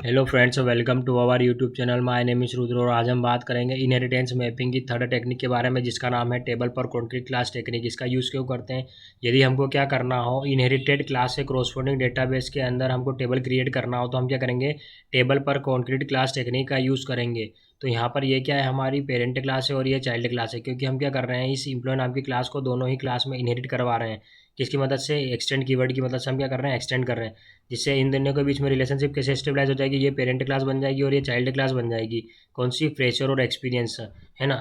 Hello friends, welcome to our YouTube channel. My name is Rudra और आज हम बात करेंगे इनहेरिटेंस मैपिंग की थर्ड टेक्निक के बारे में, जिसका नाम है table per concrete class technique. इसका यूज़ क्यों करते हैं? यदि हमको क्या करना हो, इनहेरिटेड क्लास से क्रोस्पोंडिंग डेटाबेस के अंदर हमको टेबल क्रिएट करना हो, तो हम क्या करेंगे, table per concrete class technique का यूज़ करेंगे। तो यहाँ पर ये क्या है, हमारी पेरेंट क्लास है और ये चाइल्ड क्लास है, क्योंकि हम क्या कर रहे हैं, इस एम्प्लॉय नाम की क्लास को दोनों ही क्लास में इनहेरिट करवा रहे हैं। किसकी मदद से? एक्सटेंड कीवर्ड की मदद से हम क्या कर रहे हैं, एक्सटेंड कर रहे हैं, जिससे इन दोनों के बीच में रिलेशनशिप कैसे स्टेबलाइज हो जाएगी, ये पेरेंट क्लास बन जाएगी और ये चाइल्ड क्लास बन जाएगी। कौन सी? फ्रेशर और एक्सपीरियंस, है ना।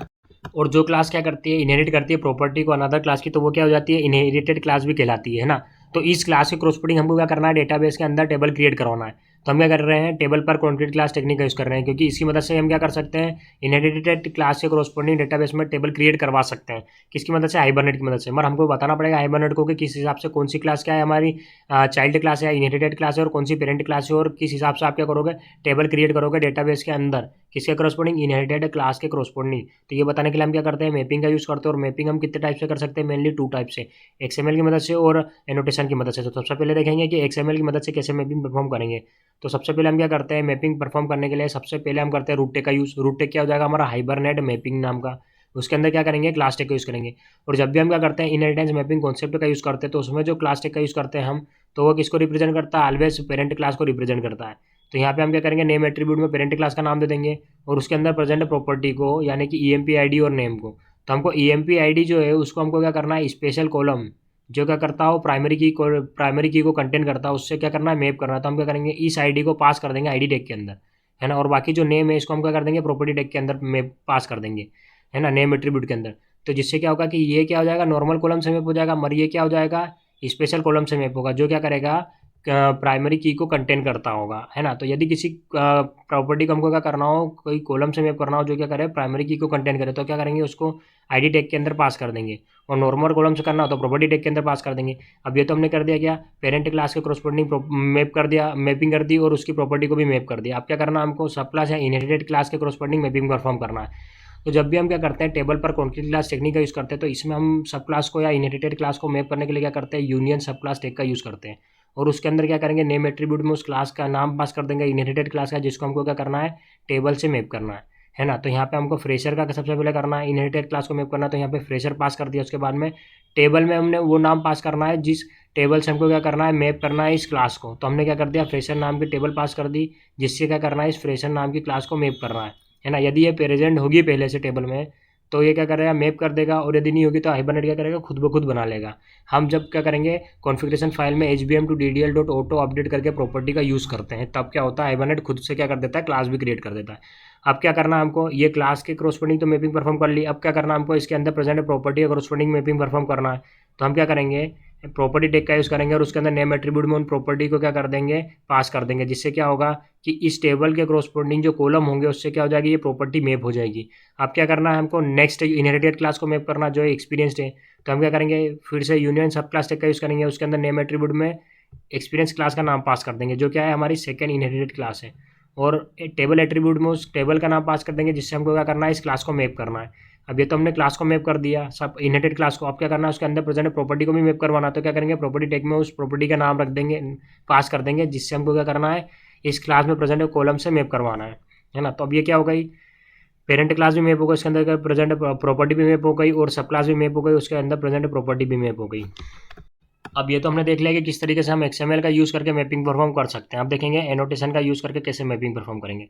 और जो क्लास क्या करती है, इनहेरिट करती है प्रॉपर्टी को अनदर क्लास की, तो वो क्या हो जाती है, इनहेरिटेड क्लास भी कहलाती है ना। तो इस क्लास के क्रॉसपोर्टिंग हमको क्या करना है, डेटाबेस के अंदर टेबल क्रिएट करवाना है। तो हम क्या कर रहे हैं, table per concrete class technique का यूज़ कर रहे हैं, क्योंकि इसकी मदद से हम क्या कर सकते हैं, इनहेरिटेड क्लास के क्रॉसपोर्टिंग डेटाबेस में टेबल क्रिएट करवा सकते हैं। किसकी मदद से? हाइबरनेट की मदद से। मगर हमको बताना पड़ेगा हाइबरनेट को कि किस हिसाब से कौन सी क्लास क्या है हमारी, चाइल्ड क्लास है, इनहेरिटेड क्लास है, और कौन सी पेरेंट क्लास है, और किस हिसाब से आप क्या करोगे, टेबल क्रिएट करोगे डेटाबेस के अंदर, किसके क्रॉसपोर्डिंग, इनहेरिटेड क्लास के क्रॉसपोर्डिंग। तो ये बताने के लिए हम क्या करते हैं, मैपिंग का यूज़ करते हैं। और मैपिंग हम कितने टाइप से कर सकते हैं, मेनली टू टाइप से, एक्सएमएल की मदद से और एनोटेशन की मदद से। तो सबसे पहले देखेंगे कि एक्सएमएल की मदद से कैसे मैपिंग परफॉर्म करेंगे। तो सबसे पहले हम क्या करते हैं, मैपिंग परफॉर्म करने के लिए सबसे पहले हम करते हैं रूट टेक का यूज़। रूट टेक क्या हो जाएगा हमारा, हाइबरनेट मैपिंग नाम का। उसके अंदर क्या करेंगे, क्लास टेक का यूज़ करेंगे। और जब भी हम क्या करते हैं, इनहेरिटेंस मैपिंग कॉन्सेप्ट का यूज़ करते हैं, तो उसमें जो क्लास टेक का यूज़ करते हैं हम, तो वो किसको रिप्रेजेंट करता है, ऑलवेज पेरेंट क्लास को रिप्रेजेंट करता है। तो यहाँ पे हम क्या करेंगे, नेम एट्रीब्यूट में पेरेंट क्लास का नाम दे देंगे और उसके अंदर प्रेजेंट प्रॉपर्टी को, यानी कि ईएमपी आईडी और नेम को। तो हमको ईएमपी आईडी जो है उसको हमको क्या करना है, स्पेशल कॉलम जो क्या करता हो, प्राइमरी की को कंटेन करता है, उससे क्या करना है, मैप करना है। तो हम क्या करेंगे, इस आईडी को पास कर देंगे आईडी टैग के अंदर, है ना। और बाकी जो नेम है इसको हम क्या कर देंगे, प्रॉपर्टी टैग के अंदर मैप पास कर देंगे, है ना, नेम एट्रीब्यूट के अंदर। तो जिससे क्या होगा कि ये क्या हो जाएगा, नॉर्मल कॉलम से मैप हो जाएगा, मगर ये क्या हो जाएगा, स्पेशल कॉलम से मैप होगा, जो क्या करेगा, प्राइमरी की को कंटेन करता होगा, है ना। तो यदि किसी प्रॉपर्टी को हमको क्या करना हो, कोई कॉलम से मैप करना हो जो क्या करे, प्राइमरी की को कंटेन करे, तो क्या करेंगे, उसको आईडी टैग के अंदर पास कर देंगे। और नॉर्मल कॉलम से करना हो तो प्रॉपर्टी टैग के अंदर पास कर देंगे। अब ये तो हमने कर दिया क्या, पेरेंट क्लास के क्रॉसपोर्डिंग मैप कर दिया, मैपिंग कर दी, और उसकी प्रॉपर्टी को भी मैप कर दिया। अब क्या करना है हमको, सब क्लास या इनहेरिटेड क्लास के क्रॉसपोर्डिंग मैपिंग परफॉर्म करना है। तो जब भी हम क्या करते हैं, table per concrete class technique का यूज़ करते हैं, तो इसमें हम सब क्लास को या इनहेरिटेड क्लास को मैप करने के लिए क्या करते हैं, यूनियन सब क्लास टेक का यूज़ करते हैं। और उसके अंदर क्या करेंगे, नेम एट्रीब्यूट में उस क्लास का नाम पास कर देंगे, इनहेरिटेड क्लास का, जिसको हमको क्या करना है, टेबल से मैप करना है ना। तो यहाँ पे हमको फ्रेशर का सबसे पहले करना है, इनहेरिटेड क्लास को मैप करना है, तो यहाँ पे फ्रेशर पास कर दिया। उसके बाद में टेबल में हमने वो नाम पास करना है जिस टेबल से हमको क्या करना है, मैप करना है इस क्लास को। तो हमने क्या कर दिया, फ्रेशर नाम की टेबल पास कर दी, जिससे क्या करना है, इस फ्रेशर नाम की क्लास को मैप करना है ना। यदि ये प्रेजेंट होगी पहले से टेबल में, तो ये क्या करेगा, मैप कर देगा। और यदि नहीं होगी तो हाइबरनेट क्या करेगा, खुद ब खुद बना लेगा। हम जब क्या करेंगे, कॉन्फ़िगरेशन फाइल में HBM to DDL dot auto update करके प्रॉपर्टी का यूज़ करते हैं, तब क्या होता है, हाइबरनेट खुद से क्या कर देता है, क्लास भी क्रिएट कर देता है। अब क्या करना है हमको, ये क्लास के क्रॉसपोर्डिंग तो मैपिंग परफॉर्म कर ली। अब क्या करना है हमको, इसके अंदर प्रेजेंट प्रॉपर्टी का क्रॉसपोर्डिंग मैपिंग परफॉर्म करना है। तो हम क्या करेंगे, प्रॉपर्टी टेक का यूज़ करेंगे और उसके अंदर नेम एट्रीब्यूट में उन प्रॉपर्टी को क्या कर देंगे, पास कर देंगे, जिससे क्या होगा कि इस टेबल के क्रॉसपोर्डिंग जो कॉलम होंगे उससे क्या हो जाएगी, ये प्रॉपर्टी मैप हो जाएगी। अब क्या करना है हमको, नेक्स्ट इनहेरिटेड क्लास को मैप करना जो है एक्सपीरियंसड है। तो हम क्या करेंगे, फिर से यूनियन सब क्लास टेक का यूज़ करेंगे, उसके अंदर नेम एट्रीब्यूट में एक्सपीरियंस क्लास का नाम पास कर देंगे, जो क्या है, हमारी सेकेंड इनहेरिटेड क्लास है। और टेबल एट्रीब्यूट में उस टेबल का नाम पास कर देंगे, जिससे हमको क्या करना है, इस क्लास को मैप करना है। अब ये तो हमने क्लास को मैप कर दिया, सब इनहेरिटेड क्लास को। अब क्या करना है, उसके अंदर प्रेजेंट प्रॉपर्टी को भी मैप करवाना। तो क्या करेंगे, प्रॉपर्टी टेक में उस प्रॉपर्टी का नाम रख देंगे, पास कर देंगे, जिससे हमको क्या करना है, इस क्लास में प्रेजेंट कॉलम से मैप करवाना है ना। तो अब ये क्या हो गई, पेरेंट क्लास भी मैप हो गई, उसके अंदर प्रेजेंट प्रॉपर्टी भी मैप हो गई, और सब क्लास भी मैप हो गई, उसके अंदर प्रेजेंट प्रॉपर्टी भी मैप हो गई। अब ये तो हमने देख लिया कि किस तरीके से हम XML का यूज़ करके मैपिंग परफॉर्म कर सकते हैं। अब देखेंगे एनोटेशन का यूज़ करके कैसे मैपिंग परफॉर्म करेंगे।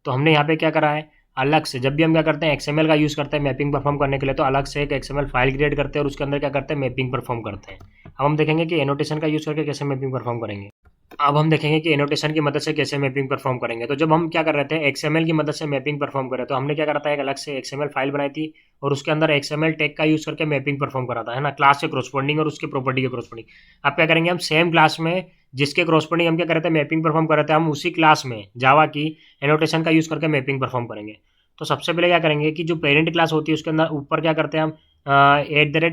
तो हमने यहाँ पे क्या करा है, अलग से जब भी हम क्या करते हैं, XML का यूज़ करते हैं मैपिंग परफॉर्म करने के लिए, तो अलग से एक XML फाइल क्रिएट करते हैं और उसके अंदर क्या करते हैं, मैपिंग परफॉर्म करते हैं। अब हम देखेंगे कि एनोटेशन का यूज़ करके कैसे मैपिंग परफॉर्म करेंगे। अब हम देखेंगे कि एनोटेशन की मदद से कैसे मैपिंग परफॉर्म करेंगे। तो जब हम क्या कर रहे थे, XML की मदद से मैपिंग परफॉर्म कर रहे, तो हमने क्या करा था, एक अलग से XML फाइल बनाई थी और उसके अंदर XML टैग का यूज़ करके मैपिंग परफॉर्म करा था, है ना, क्लास के क्रॉसपोर्डिंग और उसके प्रॉपर्टी के क्रॉसपोर्डिंग। अब क्या करेंगे, हम सेम क्लास में जिसके क्रॉसपोर्डिंग हम क्या कर रहे थे, मैपिंग परफॉर्म कर रहे थे, हम उसी क्लास में जावा की एनोटेशन का यूज़ करके मैपिंग परफॉर्म करेंगे। तो सबसे पहले क्या करेंगे कि जो पेरेंट क्लास होती है उसके अंदर ऊपर क्या करते हैं, हम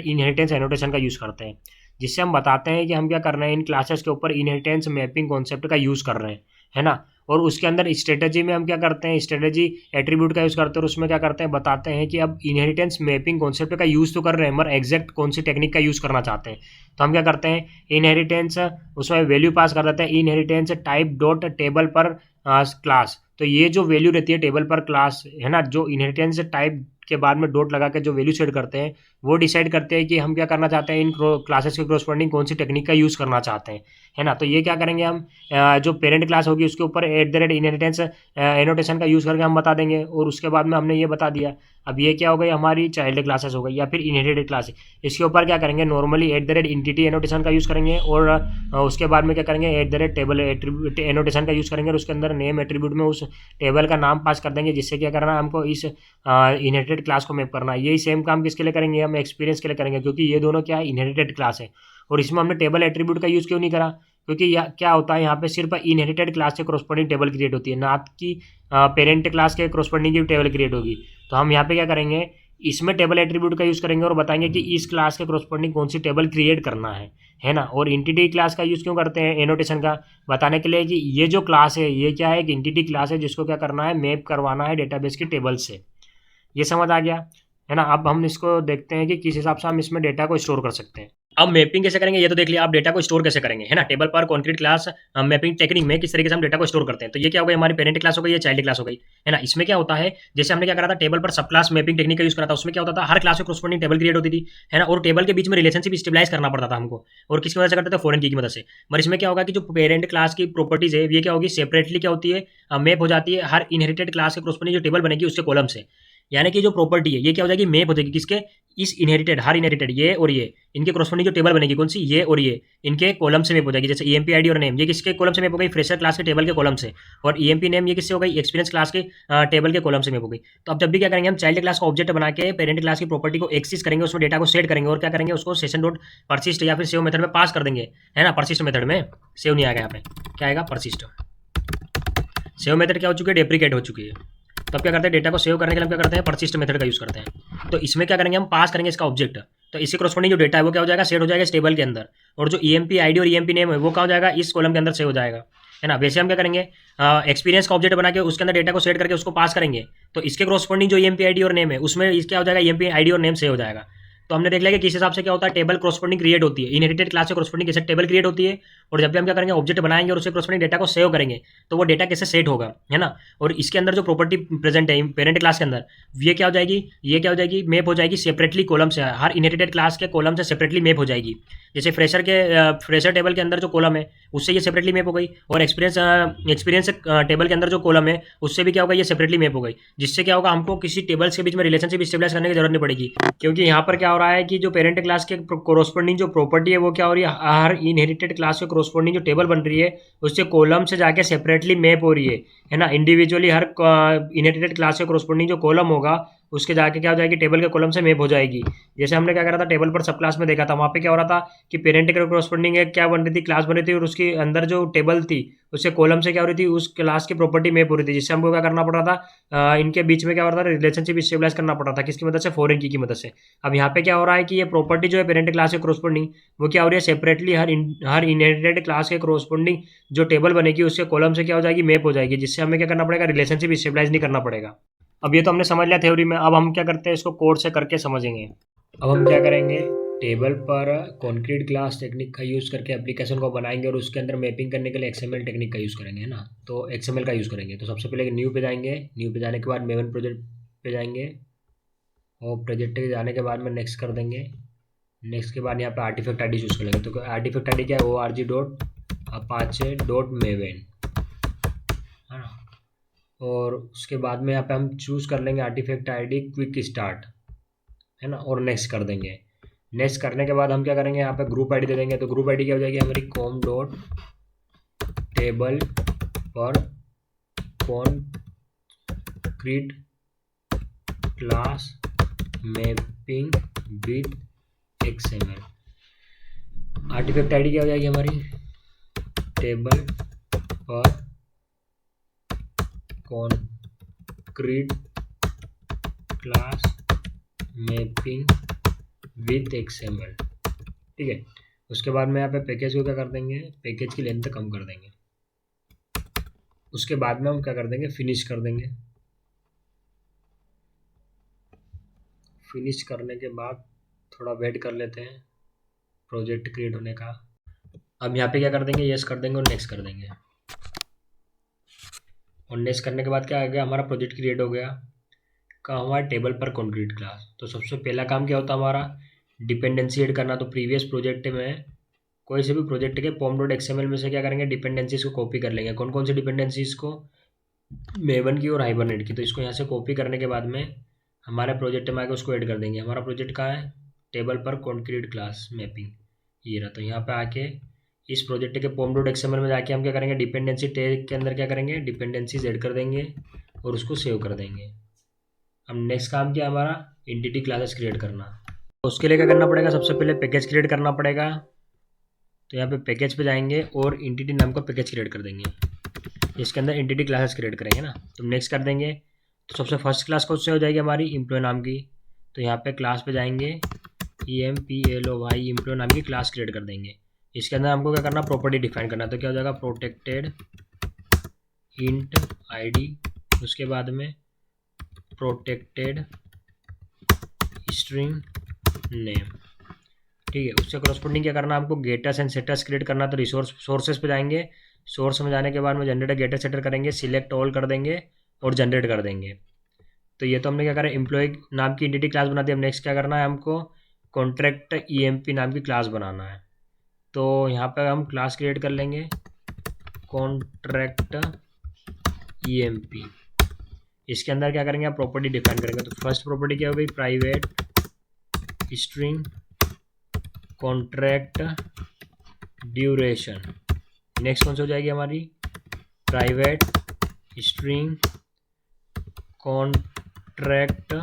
@inheritance एनोटेशन का यूज़ करते हैं, जिससे हम बताते हैं कि हम क्या कर रहे हैं, इन क्लासेस के ऊपर इनहेरिटेंस मैपिंग कॉन्सेप्ट का यूज़ कर रहे हैं, है ना। और उसके अंदर स्ट्रेटजी में हम क्या करते हैं, स्ट्रेटजी एट्रीब्यूट का यूज़ करते हैं और उसमें क्या करते हैं, बताते हैं कि अब इनहेरिटेंस मैपिंग कॉन्सेप्ट का यूज़ तो कर रहे हैं मगर एग्जैक्ट कौन सी टेक्निक का यूज़ करना चाहते हैं। तो हम क्या करते हैं, इनहेरिटेंस उसमें वैल्यू पास कर देते हैं, inheritance type dot table per class. तो ये जो वैल्यू रहती है टेबल पर क्लास है ना, जो इनहेरिटेंस टाइप के बाद में डॉट लगा के जो वैल्यू सेट करते हैं वो डिसाइड करते हैं कि हम क्या करना चाहते हैं, इन क्लासेस के कोरस्पॉन्डिंग कौन सी टेक्निक का यूज़ करना चाहते हैं, है ना। तो ये क्या करेंगे हम, जो पेरेंट क्लास होगी उसके ऊपर @इनहेरिटेंस एनोटेशन का यूज़ करके हम बता देंगे और उसके बाद में हमने ये बता दिया। अब ये क्या हो गई, हमारी चाइल्ड क्लासेस हो गई या फिर इनहेरिटेड क्लास। इसके ऊपर क्या करेंगे, नॉर्मली एंटिटी एनोटेशन का यूज़ करेंगे और उसके बाद में क्या करेंगे, टेबल एट्रीब्यूट एनोटेशन का यूज़ करेंगे और उसके अंदर नेम एट्रीब्यूट में उस टेबल का नाम पास कर देंगे, जिससे क्या करना है, हमको इस इनहेरिटेड क्लास को मैप करना है। यही सेम काम किसके लिए करेंगे, हम एक्सपीरियंस के लिए करेंगे, क्योंकि ये दोनों क्या है, इनहेरिटेड क्लास है। और इसमें हमने टेबल एट्रीब्यूट का यूज़ क्यों नहीं करा, क्योंकि क्या होता है यहाँ पे सिर्फ इनहेरिटेड क्लास के कोरस्पॉन्डिंग टेबल क्रिएट होती है, ना कि पेरेंट क्लास के कोरस्पॉन्डिंग की टेबल क्रिएट होगी। तो हम यहाँ पे क्या करेंगे, इसमें टेबल एट्रीब्यूट का यूज़ करेंगे और बताएंगे कि इस क्लास के कोरस्पॉन्डिंग कौन सी टेबल क्रिएट करना है ना। और एंटिटी क्लास का यूज़ क्यों करते हैं, एनोटेशन का, बताने के लिए कि ये जो क्लास है ये क्या है, एक एंटिटी क्लास है जिसको क्या करना है, मैप करवाना है डेटाबेस की टेबल से। ये समझ आ गया, है ना। अब हम इसको देखते हैं कि किस हिसाब से हम इसमें डेटा को स्टोर कर सकते हैं। अब मैपिंग कैसे करेंगे ये तो देख लिया, आप डेटा को स्टोर कैसे करेंगे, है ना। Table per concrete class mapping technique में किस तरीके से हम डेटा को स्टोर करते हैं। तो ये क्या हो गई, हमारी पेरेंट क्लास हो गई, ये चाइल्ड क्लास हो गई, है ना। इसमें क्या होता है, जैसे हमने क्या करा था, टेबल पर सब क्लास मैपिंग टेक्निक का यूज करा था, उसमें क्या होता था, हर क्लास के कोरस्पॉन्डिंग टेबल क्रिएट होती थी, है ना। और टेबल के बीच में रिलेशनशिप स्टेबलाइज करना पड़ता था हमको, और किसकी मदद से करते थे, फॉरेन की मदद से। मगर इसमें क्या होगा कि जो पेरेंट क्लास की प्रॉपर्टीज है ये क्या होगी, सेपरेटली क्या होती है, मैप हो जाती है हर इनहेरिटेड क्लास के कोरस्पॉन्डिंग जो टेबल बनेगी उसके कॉलम से। यानी कि जो प्रॉपर्टी है ये क्या हो जाएगी, मैप हो जाएगी किसके, इस इनहेरिटेड, हर इनहेरिटेड ये और ये, इनके कोरस्पॉन्डिंग जो टेबल बनेगी कौन सी, ये और ये, इनके कॉलम से मैप हो जाएगी। जैसे ईएमपी आईडी और नेम ये किसके कॉलम से मैप हो गई, फ्रेशर क्लास के टेबल के कॉलम से, और ईएमपी नेम ये किससे हो गई, एक्सपीरियंस क्लास के टेबल के कॉलम से मैप हो गई। तो अब जब भी क्या करेंगे, हम चाइल्ड क्लास का ऑब्जेक्ट बना के पेरेंट क्लास की प्रॉपर्टी को एक्सेस करेंगे, उसमें डेटा को सेट करेंगे और क्या करेंगे, उसको सेशन डॉट परसिस्ट या फिर सेव मेथड में पास कर देंगे, है ना। परसिस्ट मेथड में, सेव नहीं आएगा यहाँ पे, क्या आएगा, परसिस्ट। सेव मेथड क्या हो चुकी है, डेप्रिकेट हो चुकी है। तो अब क्या करते हैं, डेटा को सेव करने के लिए हम क्या करते हैं, परसिस्ट मेथड का यूज़ करते हैं। तो इसमें क्या करेंगे, हम पास करेंगे इसका ऑब्जेक्ट, तो इससे कोरस्पॉन्डिंग जो डेटा है वो क्या हो जाएगा, सेट हो जाएगा इस टेबल के अंदर, और जो ईएमपी आईडी और ईएमपी नेम है वो क्या हो जाएगा, इस कॉलम के अंदर सेव हो जाएगा, है ना। वैसे हम क्या करेंगे, एक्सपीरियंस का ऑब्जेक्ट बना के उसके अंदर डेटा को सेट करके उसको पास करेंगे, तो इसके कोरस्पॉन्डिंग जो ईएमपी आईडी और नेम है उसमें क्या हो जाएगा, ईएमपी आईडी और नेम सेव हो जाएगा। तो हमने देख लिया कि किस हिसाब से क्या होता है, टेबल कोरस्पॉन्डिंग क्रिएट होती है, इनहेरिटेड क्लास से कोरस्पॉन्डिंग कैसे टेबल क्रिएट होती है, और जब भी हम क्या करेंगे, ऑब्जेक्ट बनाएंगे और उससे कोरस्पॉन्डिंग डेटा को सेव करेंगे तो वो डेटा कैसे सेट होगा, है ना। और इसके अंदर जो प्रॉपर्टी प्रेजेंट है पेरेंट क्लास के अंदर, ये क्या हो जाएगी, ये क्या हो जाएगी, मैप हो जाएगी सेपरेटली कॉलम से, हर इनहेरिटेड क्लास के कॉलम से सेपरेटली मैप हो जाएगी। जैसे फ्रेशर टेबल के अंदर जो कॉलम है उससे ये सेपरेटली मैप हो गई, और एक्सपीरियंस टेबल के अंदर जो कॉलम है उससे भी क्या होगा, ये सेपरेटली मैप हो गई, जिससे क्या होगा, हमको किसी टेबल्स के बीच में रिलेशनशिप स्टेबलाइज करने की जरूरत नहीं पड़ेगी। क्योंकि यहाँ पर क्या हो रहा है कि जो पेरेंट क्लास के कोरस्पॉन्डिंग जो प्रॉपर्टी है वो क्या हो रही है, हर इनहेरिटेड क्लास के कोरस्पॉन्डिंग जो टेबल बन रही है उससे कॉलम से जाके सेपरेटली मैप हो रही है ना। इंडिविजुअली हर इनहेरिटेड क्लास के कोरस्पॉन्डिंग जो कॉलम होगा उसके जाके क्या हो जाएगी, टेबल के कॉलम से मैप हो जाएगी। जैसे हमने क्या करा था, टेबल पर सब क्लास में देखा था, वहाँ पे क्या हो रहा था कि पेरेंट के कोरस्पॉन्डिंग एक क्या बन रही थी, क्लास बन रही थी, और उसके अंदर जो टेबल थी उसके कॉलम से क्या हो रही थी, उस क्लास की प्रॉपर्टी मैप हो रही थी, जिससे हमको क्या करना पड़ रहा था, इनके बीच में क्या हो रहा था, रिलेशनशिप स्टेबलाइज करना पड़ रहा था, किसकी मदद से, फॉरेन की मदद से। अब यहाँ पे क्या हो रहा है कि ये प्रॉपर्टी जो है पेरेंट क्लास के कोरस्पॉन्डिंग वो क्या हो रही है, सेपरेटली हर इनहेरिटेड क्लास के कोरस्पॉन्डिंग जो टेबल बनेगी उसके कॉलम से क्या हो जाएगी, मैप हो जाएगी, जिससे हमें क्या करना पड़ेगा, रिलेशनशिप स्टेबलाइज नहीं करना पड़ेगा। अब ये तो हमने समझ लिया थ्योरी में, अब हम क्या करते हैं, इसको कोड से करके समझेंगे। अब हम क्या करेंगे, table per concrete class technique का यूज़ करके एप्लीकेशन को बनाएंगे और उसके अंदर मैपिंग करने के लिए एक्सएमएल टेक्निक का यूज़ करेंगे, है ना। तो एक्सएमएल का यूज़ करेंगे, तो सबसे पहले न्यू पे जाएंगे, न्यू पे जाने के बाद मेवन प्रोजेक्ट पे जाएंगे, और प्रोजेक्ट पे जाने के बाद में नेक्स्ट कर देंगे। नेक्स्ट के बाद यहाँ पे आर्टिफैक्ट आईडी चूज़ कर लेंगे। तो आर्टिफैक्ट आईडी क्या है, org.apache.maven, है ना। और उसके बाद में यहाँ पे हम चूज़ कर लेंगे आर्टिफैक्ट आईडी क्विक स्टार्ट, है ना, और नेक्स्ट कर देंगे। नेक्स्ट करने के बाद हम क्या करेंगे, यहाँ पे ग्रुप आईडी दे देंगे। तो ग्रुप आईडी क्या हो जाएगी हमारी, com.table per concrete class mapping with XML. Artifact ID क्या हो जाएगी हमारी, table per concrete class mapping with XML, ठीक है। उसके बाद में यहाँ पे पैकेज को क्या कर देंगे, पैकेज की लेंथ कम कर देंगे। उसके बाद में हम क्या कर देंगे, फिनिश कर देंगे। फिनिश करने के बाद थोड़ा वेट कर लेते हैं प्रोजेक्ट क्रिएट होने का। अब यहाँ पे क्या कर देंगे, यस कर देंगे और नेक्स्ट कर देंगे। और नेक्स्ट करने के बाद क्या आ गया, हमारा प्रोजेक्ट क्रिएट हो गया। का हमारा टेबल पर कॉन्क्रीट क्लास। तो सबसे पहला काम क्या होता है हमारा, डिपेंडेंसी ऐड करना। तो प्रीवियस प्रोजेक्ट में कोई से भी प्रोजेक्ट के pom.xml में से क्या करेंगे, डिपेंडेंसीज को कॉपी कर लेंगे। कौन कौन सी डिपेंडेंसीज को, मेवन की और हाइबरनेट की। तो इसको यहाँ से कॉपी करने के बाद में हमारे प्रोजेक्ट में आके उसको ऐड कर देंगे। हमारा प्रोजेक्ट कहाँ है, table per concrete class mapping, ये रहा। तो यहाँ पे आके इस प्रोजेक्ट के pom.xml में जाके हम क्या करेंगे, डिपेंडेंसी टैग के अंदर क्या करेंगे, डिपेंडेंसीज ऐड कर देंगे और उसको सेव कर देंगे। अब नेक्स्ट काम क्या है हमारा, एंटिटी क्लासेस क्रिएट करना। तो उसके लिए क्या करना पड़ेगा, सबसे पहले पैकेज क्रिएट करना पड़ेगा। तो यहाँ पे पैकेज पे जाएंगे और एंटिटी नाम का पैकेज क्रिएट कर देंगे। इसके अंदर एंटिटी क्लासेस क्रिएट करेंगे ना, तो नेक्स्ट कर देंगे। तो सबसे फर्स्ट क्लास कौन से हो जाएगी हमारी, एम्प्लॉय नाम की। तो यहाँ पे क्लास पे जाएंगे, EMPLOY एम्प्लॉय नाम की क्लास क्रिएट कर देंगे। इसके अंदर हमको क्या करना, प्रॉपर्टी डिफाइन करना। तो क्या हो जाएगा, प्रोटेक्टेड इंट ID, उसके बाद में प्रोटेक्टेड स्ट्रिंग नेम। ठीक है, उससे करस्पॉन्डिंग क्या करना, हमको गेटर्स एंड सेटर्स क्रिएट करना। तो रिसोर्स सोर्सेस पे जाएंगे, सोर्स में जाने के बाद में जनरेटर गेटर सेटर करेंगे, सिलेक्ट ऑल कर देंगे और जनरेट कर देंगे। तो ये तो हमने क्या करा, एम्प्लॉय नाम की एंटिटी क्लास बना दी। अब नेक्स्ट क्या करना है हमको, कॉन्ट्रैक्ट EMP नाम की क्लास बनाना है। तो यहाँ पर हम क्लास क्रिएट कर लेंगे, कॉन्ट्रैक्ट EMP। इसके अंदर क्या करेंगे, आप प्रॉपर्टी डिफाइन करेंगे। तो फर्स्ट प्रॉपर्टी क्या हो गई, private string contract duration. Next कौन सी हो जाएगी हमारी, private string contract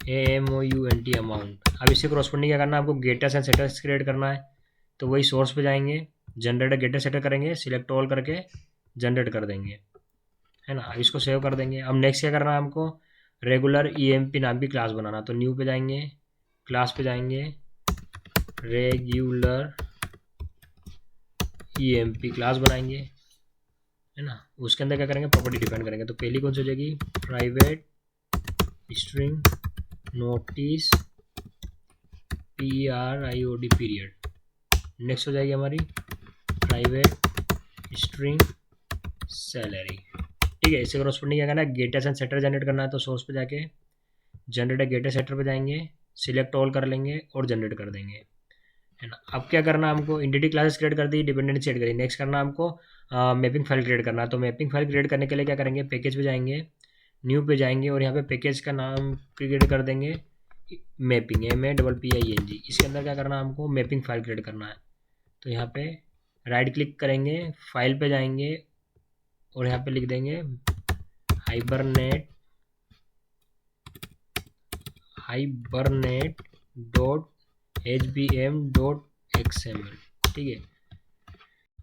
AMOUNT amount. अब इससे करस्पॉन्डिंग क्या करना है, आपको गेटर्स एंड सेटर्स क्रिएट करना है। तो वही सोर्स पे जाएंगे, जनरेटर गेटर सेटर करेंगे, सिलेक्ट ऑल करके जनरेट कर देंगे, है ना। अब इसको सेव कर देंगे। अब नेक्स्ट क्या करना है हमको, रेगुलर EMP नाम की क्लास बनाना। तो न्यू पे जाएंगे, क्लास पे जाएंगे, रेगुलर EMP क्लास बनाएंगे, है ना। उसके अंदर क्या करेंगे, प्रॉपर्टी डिफाइन करेंगे। तो पहली कौन सी हो जाएगी, private string notice PRIOD period. Next हो जाएगी हमारी प्राइवेट स्ट्रिंग सैलरी। ठीक है, इससे करस्पॉन्डिंग क्या करना है, गेटर्स एंड सेटर जनरेट करना है। तो सोर्स पे जाके जनरेटर गेटर सेटर पे जाएंगे, सिलेक्ट ऑल कर लेंगे और जनरेट कर देंगे, है ना। अब क्या करना है हमको, एंटिटी क्लासेस क्रिएट कर दी, डिपेंडेंसी ऐड करी। नेक्स्ट करना हमको मैपिंग फाइल क्रिएट करना है। तो मैपिंग फाइल क्रिएट करने के लिए क्या करेंगे, पैकेज पे जाएंगे, न्यू पे जाएंगे और यहाँ पे पैकेज का नाम क्रिएट कर देंगे मैपिंग, MAPPING। इसके अंदर क्या करना है, हमको मैपिंग फाइल क्रिएट करना है। तो यहाँ पे राइट क्लिक करेंगे, फाइल पे जाएंगे और यहाँ पे लिख देंगे हाइबरनेट .hbm.xml। ठीक है,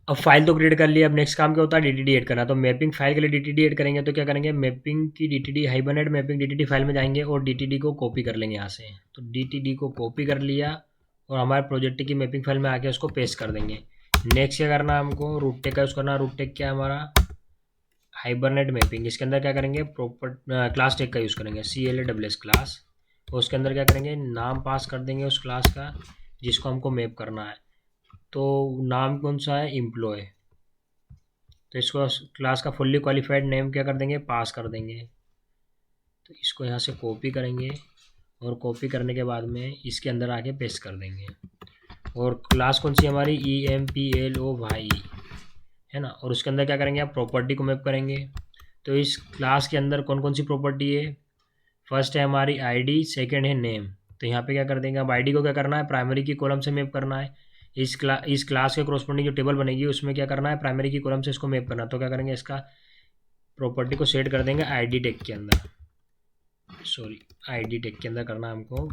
अब फाइल तो क्रिएट कर लिया। अब नेक्स्ट काम क्या होता है, DTD ऐड करना। तो मैपिंग फाइल के लिए DTD ऐड करेंगे। तो क्या करेंगे, मैपिंग की DTD hibernate mapping DTD file में जाएंगे और DTD को कॉपी कर लेंगे यहाँ से। तो DTD को कॉपी कर लिया और हमारे प्रोजेक्ट की मैपिंग फाइल में आके उसको पेस्ट कर देंगे। नेक्स्ट क्या करना है हमको, रूट टेक का यूज़ करना। रूट टेक क्या है हमारा, हाइबरनेट मैपिंग। इसके अंदर क्या करेंगे, प्रॉपर क्लास टेक का यूज़ करेंगे, CLASS क्लास। और उसके अंदर क्या करेंगे, नाम पास कर देंगे उस क्लास का जिसको हमको मैप करना है। तो नाम कौन सा है, एम्प्लॉय। तो इसको क्लास का फुल्ली क्वालिफाइड नेम क्या कर देंगे, पास कर देंगे। तो इसको यहाँ से कॉपी करेंगे और कॉपी करने के बाद में इसके अंदर आके पेस्ट कर देंगे। और क्लास कौन सी हमारी, EMPLOY, है ना। और उसके अंदर क्या करेंगे, आप प्रॉपर्टी को मैप करेंगे। तो इस क्लास के अंदर कौन कौन सी प्रॉपर्टी है, फर्स्ट है हमारी ID, सेकंड है नेम। तो यहाँ पे क्या कर देंगे, अब ID को क्या करना है, प्राइमरी की कॉलम से मैप करना है। इस क्लास के करस्पॉन्डिंग जो टेबल बनेगी उसमें क्या करना है, प्राइमरी की कॉलम से इसको मैप करना। तो क्या करेंगे, इसका प्रॉपर्टी को सेट कर देंगे ID टैग के अंदर, सॉरी ID टैग के अंदर करना है हमको,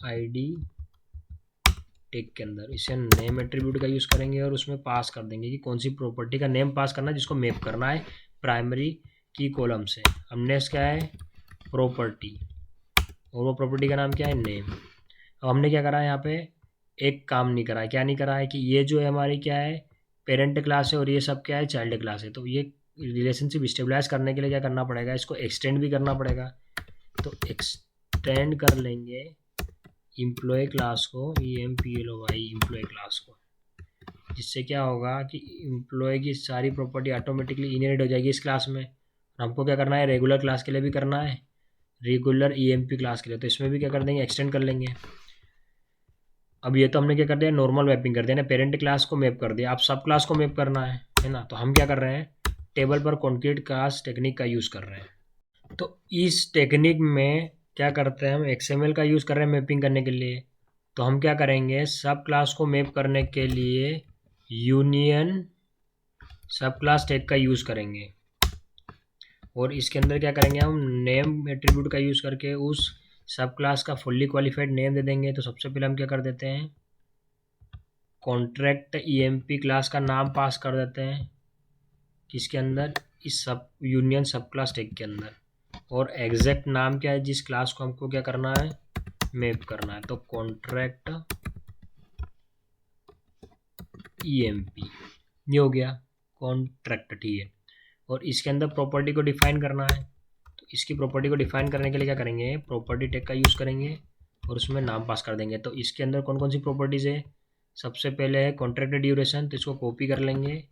ID टैग के अंदर। इसे नेम एट्रीब्यूट का यूज़ करेंगे और उसमें पास कर देंगे कि कौन सी प्रॉपर्टी का नेम पास करना है जिसको मैप करना है प्राइमरी की कॉलम से। अब नेक्स्ट क्या है, प्रॉपर्टी, और वो प्रॉपर्टी का नाम क्या है, नेम। अब हमने क्या करा है, यहाँ पे एक काम नहीं करा है। क्या नहीं करा है कि ये जो है हमारी क्या है, पेरेंट क्लास है और ये सब क्या है, चाइल्ड क्लास है। तो ये रिलेशनशिप स्टेबलाइज करने के लिए क्या करना पड़ेगा, इसको एक्सटेंड भी करना पड़ेगा। तो एक्सटेंड कर लेंगे एम्प्लॉय क्लास को, EMPLOY एम्प्लॉय क्लास को, जिससे क्या होगा कि एम्प्लॉय की सारी प्रॉपर्टी ऑटोमेटिकली इनहेरिट हो जाएगी इस क्लास में। हमको क्या करना है, रेगुलर क्लास के लिए भी करना है, रेगुलर EMP क्लास के लिए। तो इसमें भी क्या कर देंगे, एक्सटेंड कर लेंगे। अब ये तो हमने क्या कर दिया, नॉर्मल मैपिंग कर दिया ना, पेरेंट क्लास को मैप कर दिया। अब सब क्लास को मैप करना है ना। तो हम क्या कर रहे हैं, table per concrete class technique का यूज़ कर रहे हैं। तो इस टेक्निक में क्या करते हैं, हम XML का यूज़ कर रहे हैं मैपिंग करने के लिए। तो हम क्या करेंगे, सब क्लास को मैप करने के लिए यूनियन सब क्लास टैग का यूज़ करेंगे। और इसके अंदर क्या करेंगे, हम नेम एट्रीब्यूट का यूज़ करके उस सब क्लास का फुल्ली क्वालिफाइड नेम दे देंगे। तो सबसे पहले हम क्या कर देते हैं, कॉन्ट्रैक्ट EMP क्लास का नाम पास कर देते हैं किसके अंदर, इस सब यूनियन सब क्लास टैग के अंदर। और एग्जैक्ट नाम क्या है जिस क्लास को हमको क्या करना है, मैप करना है। तो कॉन्ट्रैक्ट EMP ये हो गया कॉन्ट्रैक्ट, ठीक है। और इसके अंदर प्रॉपर्टी को डिफाइन करना है। तो इसकी प्रॉपर्टी को डिफाइन करने के लिए क्या करेंगे, प्रॉपर्टी टैग का यूज़ करेंगे और उसमें नाम पास कर देंगे। तो इसके अंदर कौन कौन सी प्रॉपर्टीज़ है, सबसे पहले है कॉन्ट्रैक्ट ड्यूरेशन। तो इसको कॉपी कर लेंगे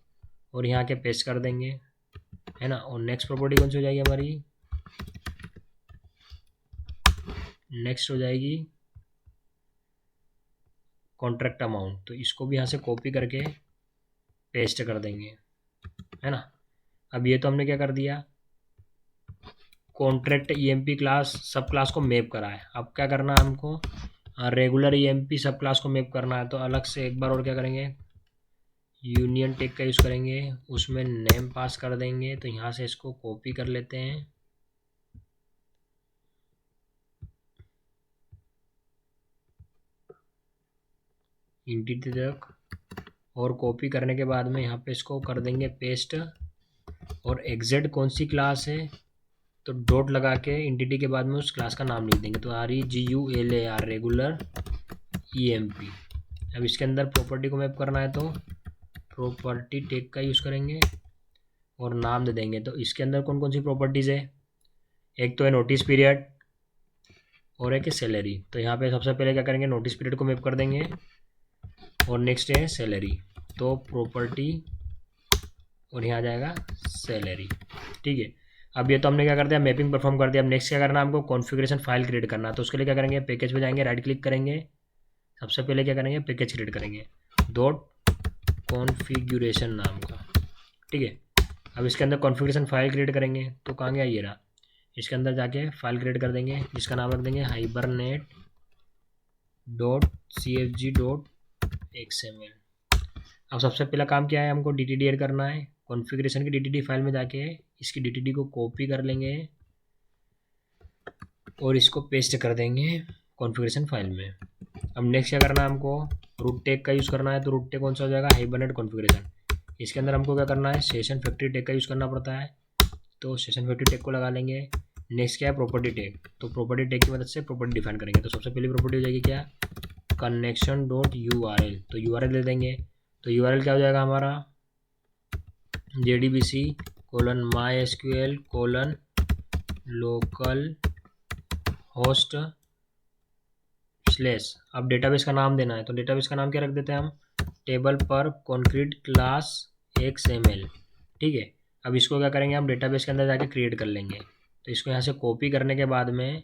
और यहाँ के पेस्ट कर देंगे, है ना। और नेक्स्ट प्रॉपर्टी कौन सी हो जाएगी हमारी, नेक्स्ट हो जाएगी कॉन्ट्रैक्ट अमाउंट। तो इसको भी यहाँ से कॉपी करके पेस्ट कर देंगे, है ना। अब ये तो हमने क्या कर दिया, कॉन्ट्रैक्ट EMP क्लास सब क्लास को मैप करा है। अब क्या करना है हमको, रेगुलर EMP सब क्लास को मैप करना है। तो अलग से एक बार और क्या करेंगे, यूनियन टैग का यूज़ करेंगे, उसमें नेम पास कर देंगे। तो यहाँ से इसको कॉपी कर लेते हैं, एंटिटी तक, और कॉपी करने के बाद में यहाँ पे इसको कर देंगे पेस्ट। और एग्जैक्ट कौन सी क्लास है, तो डॉट लगा के एंटिटी के बाद में उस क्लास का नाम लिख देंगे। तो REGULAR रेगुलर EMP। अब इसके अंदर प्रॉपर्टी को मैप करना है तो प्रॉपर्टी टैग का यूज़ करेंगे और नाम दे देंगे। तो इसके अंदर कौन कौन सी प्रॉपर्टीज़ है, एक तो है नोटिस पीरियड और एक है सैलरी। तो यहाँ पे सबसे पहले क्या करेंगे, नोटिस पीरियड को मैप कर देंगे और नेक्स्ट है सैलरी। तो प्रॉपर्टी और यहाँ आ जाएगा सैलरी, ठीक है। अब ये तो हमने क्या कर दिया, मैपिंग परफॉर्म कर दिया। अब नेक्स्ट क्या करना है, हमको कॉन्फ़िगरेशन फाइल क्रिएट करना है। तो उसके लिए क्या करेंगे, पैकेज पे जाएंगे, राइट क्लिक करेंगे, सबसे पहले क्या करेंगे, पैकेज क्रिएट करेंगे डॉट कॉन्फ़िगरेशन नाम का, ठीक है। अब इसके अंदर कॉन्फ़िगरेशन फाइल क्रिएट करेंगे। तो कहाँ गया, ये रहा। इसके अंदर जाके फाइल क्रिएट कर देंगे जिसका नाम रख देंगे hibernate.cfg.xml। अब सबसे पहला काम क्या है, हमको DTD ऐड करना है। कॉन्फ़िगरेशन की DTD फाइल में जाके इसकी DTD को कॉपी कर लेंगे और इसको पेस्ट कर देंगे कॉन्फ़िगरेशन फाइल में। अब नेक्स्ट क्या करना है, हमको रूट टैग का यूज़ करना है। तो रूट टैग कौन सा हो जाएगा, हाइबरनेट कॉन्फ़िगरेशन। इसके अंदर हमको क्या करना है, सेशन फैक्ट्री टैग का यूज़ करना पड़ता है। तो सेशन फैक्ट्री टैग को लगा लेंगे। नेक्स्ट क्या है, प्रॉपर्टी टैग। तो प्रॉपर्टी टैग की मदद से प्रॉपर्टी डिफाइन करेंगे। तो सबसे पहली प्रॉपर्टी हो जाएगी क्या, connection.url। तो URL दे देंगे। तो URL क्या हो जाएगा हमारा, JDBC:/localhost/। अब डेटाबेस का नाम देना है। तो डेटाबेस का नाम क्या रख देते हैं हम, table per concrete class XML, ठीक है। अब इसको क्या करेंगे, हम डेटाबेस के अंदर जाके क्रिएट कर लेंगे। तो इसको यहाँ से कॉपी करने के बाद में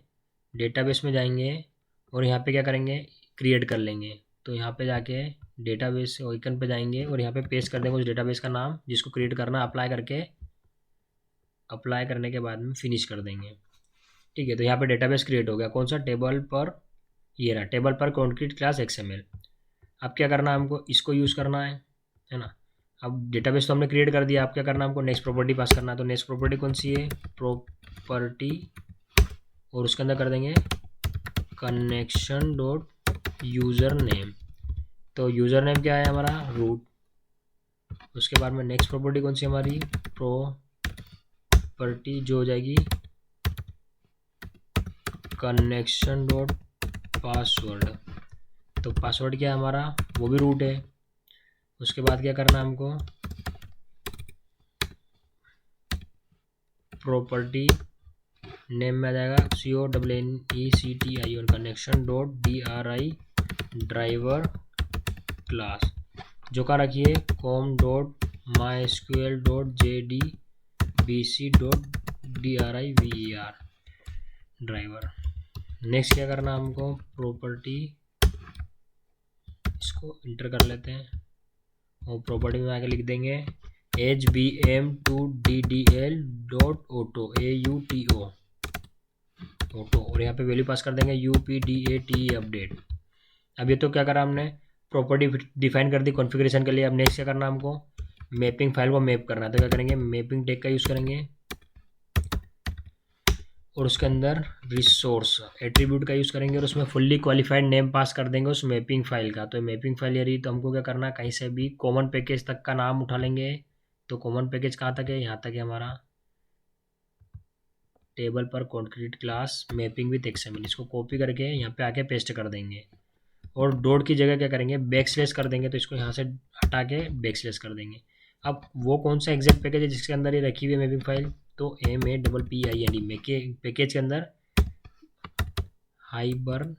डेटाबेस में जाएंगे और यहाँ पे क्या करेंगे, क्रिएट कर लेंगे। तो यहाँ पे जाके डेटाबेस आइकन पे जाएंगे और यहाँ पे पेस्ट कर देंगे उस डेटाबेस का नाम जिसको क्रिएट करना, अप्लाई करके, अप्लाई करने के बाद में फिनिश कर देंगे, ठीक है। तो यहाँ पे डेटाबेस क्रिएट हो गया, कौन सा, टेबल पर, ये रहा, table per concrete class XML। अब क्या करना है, हमको इसको यूज़ करना है ना। अब डेटाबेस तो हमने क्रिएट कर दिया। अब क्या करना है, हमको नेक्स्ट प्रॉपर्टी पास करना है। तो नेक्स्ट प्रॉपर्टी कौन सी है, प्रॉपर्टी, और उसके अंदर कर देंगे connection.username। तो यूज़र नेम क्या है हमारा, रूट। उसके बाद में नेक्स्ट प्रॉपर्टी कौन सी हमारी, प्रॉपर्टी जो हो जाएगी connection.password। तो पासवर्ड क्या है हमारा, वो भी रूट है। उसके बाद क्या करना है हमको, प्रॉपर्टी नेम में आ जाएगा CONNECTION connection dot DRI driver class, जो का रखिए com dot mysql dot JDBC dot DRIVER driver. Next क्या करना हमको, प्रॉपर्टी, इसको इंटर कर लेते हैं और प्रॉपर्टी में आके लिख देंगे HBM2DDL dot auto AUTO auto, और यहाँ पे वैल्यू पास कर देंगे UPDATE अपडेट। अब ये तो क्या करा हमने, प्रॉपर्टी डिफाइन कर दी कॉन्फ़िगरेशन के लिए। अब नेक्स्ट क्या करना हमको, मैपिंग फाइल को मैप करना है, तो क्या करेंगे, मैपिंग टैग का यूज़ करेंगे और उसके अंदर रिसोर्स एट्रीब्यूट का यूज़ करेंगे और उसमें फुल्ली क्वालिफाइड नेम पास कर देंगे उस मैपिंग फाइल का। तो मैपिंग फाइल यदि, तो हमको क्या करना है, कहीं से भी कॉमन पैकेज तक का नाम उठा लेंगे। तो कॉमन पैकेज कहाँ तक है, यहाँ तक है हमारा, table per concrete class mapping with XML, इसको कॉपी करके यहाँ पे आके पेस्ट कर देंगे और डॉट की जगह क्या करेंगे, बैकस्लैश कर देंगे। तो इसको यहाँ से हटा के बैकस्लैश कर देंगे। अब वो कौन सा एग्जैक्ट पैकेज है जिसके अंदर ये रखी हुई है मैपिंग फाइल, तो MAPPIND पैकेज के अंदर हाइबरनेट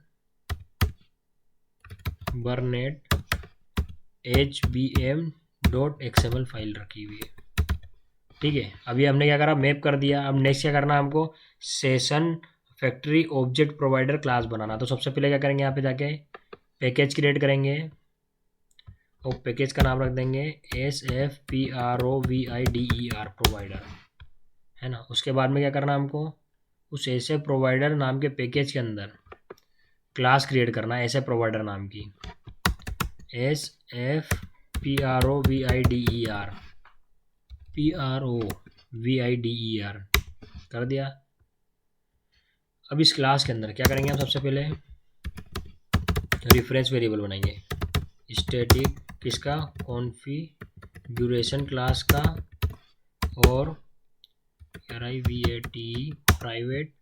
HBM.XML फाइल रखी हुई है। ठीक है, अभी हमने क्या करा, मैप कर दिया। अब नेक्स्ट क्या करना है हमको, session factory object provider class बनाना। तो सबसे पहले क्या करेंगे, यहाँ पे जाके पैकेज क्रिएट करेंगे और पैकेज का नाम रख देंगे SFPROVIDER प्रोवाइडर, है ना। उसके बाद में क्या करना हमको, उस SF प्रोवाइडर नाम के पैकेज के अंदर क्लास क्रिएट करना है SF प्रोवाइडर नाम की, SFPROVIDER कर दिया। अब इस क्लास के अंदर क्या करेंगे, हम सबसे पहले रेफरेंस वेरिएबल बनाएंगे, स्टैटिक किसका, कॉन्फ़िगरेशन क्लास का, और RIVAT private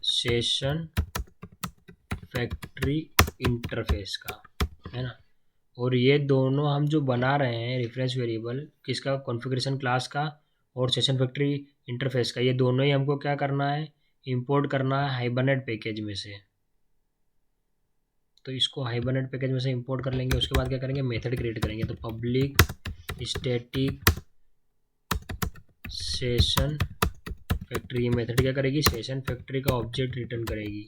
session factory interface का, है ना। और ये दोनों हम जो बना रहे हैं रेफरेंस वेरिएबल, किसका, कॉन्फ़िगरेशन क्लास का और सेशन फैक्ट्री इंटरफेस का, ये दोनों ही हमको क्या करना है, इंपोर्ट करना है हाइबरनेट पैकेज में से। तो इसको हाइबरनेट पैकेज में से इंपोर्ट कर लेंगे। उसके बाद क्या करेंगे, मेथड क्रिएट करेंगे। तो public static session factory, method क्या करेगी, सेशन फैक्ट्री का ऑब्जेक्ट रिटर्न करेगी।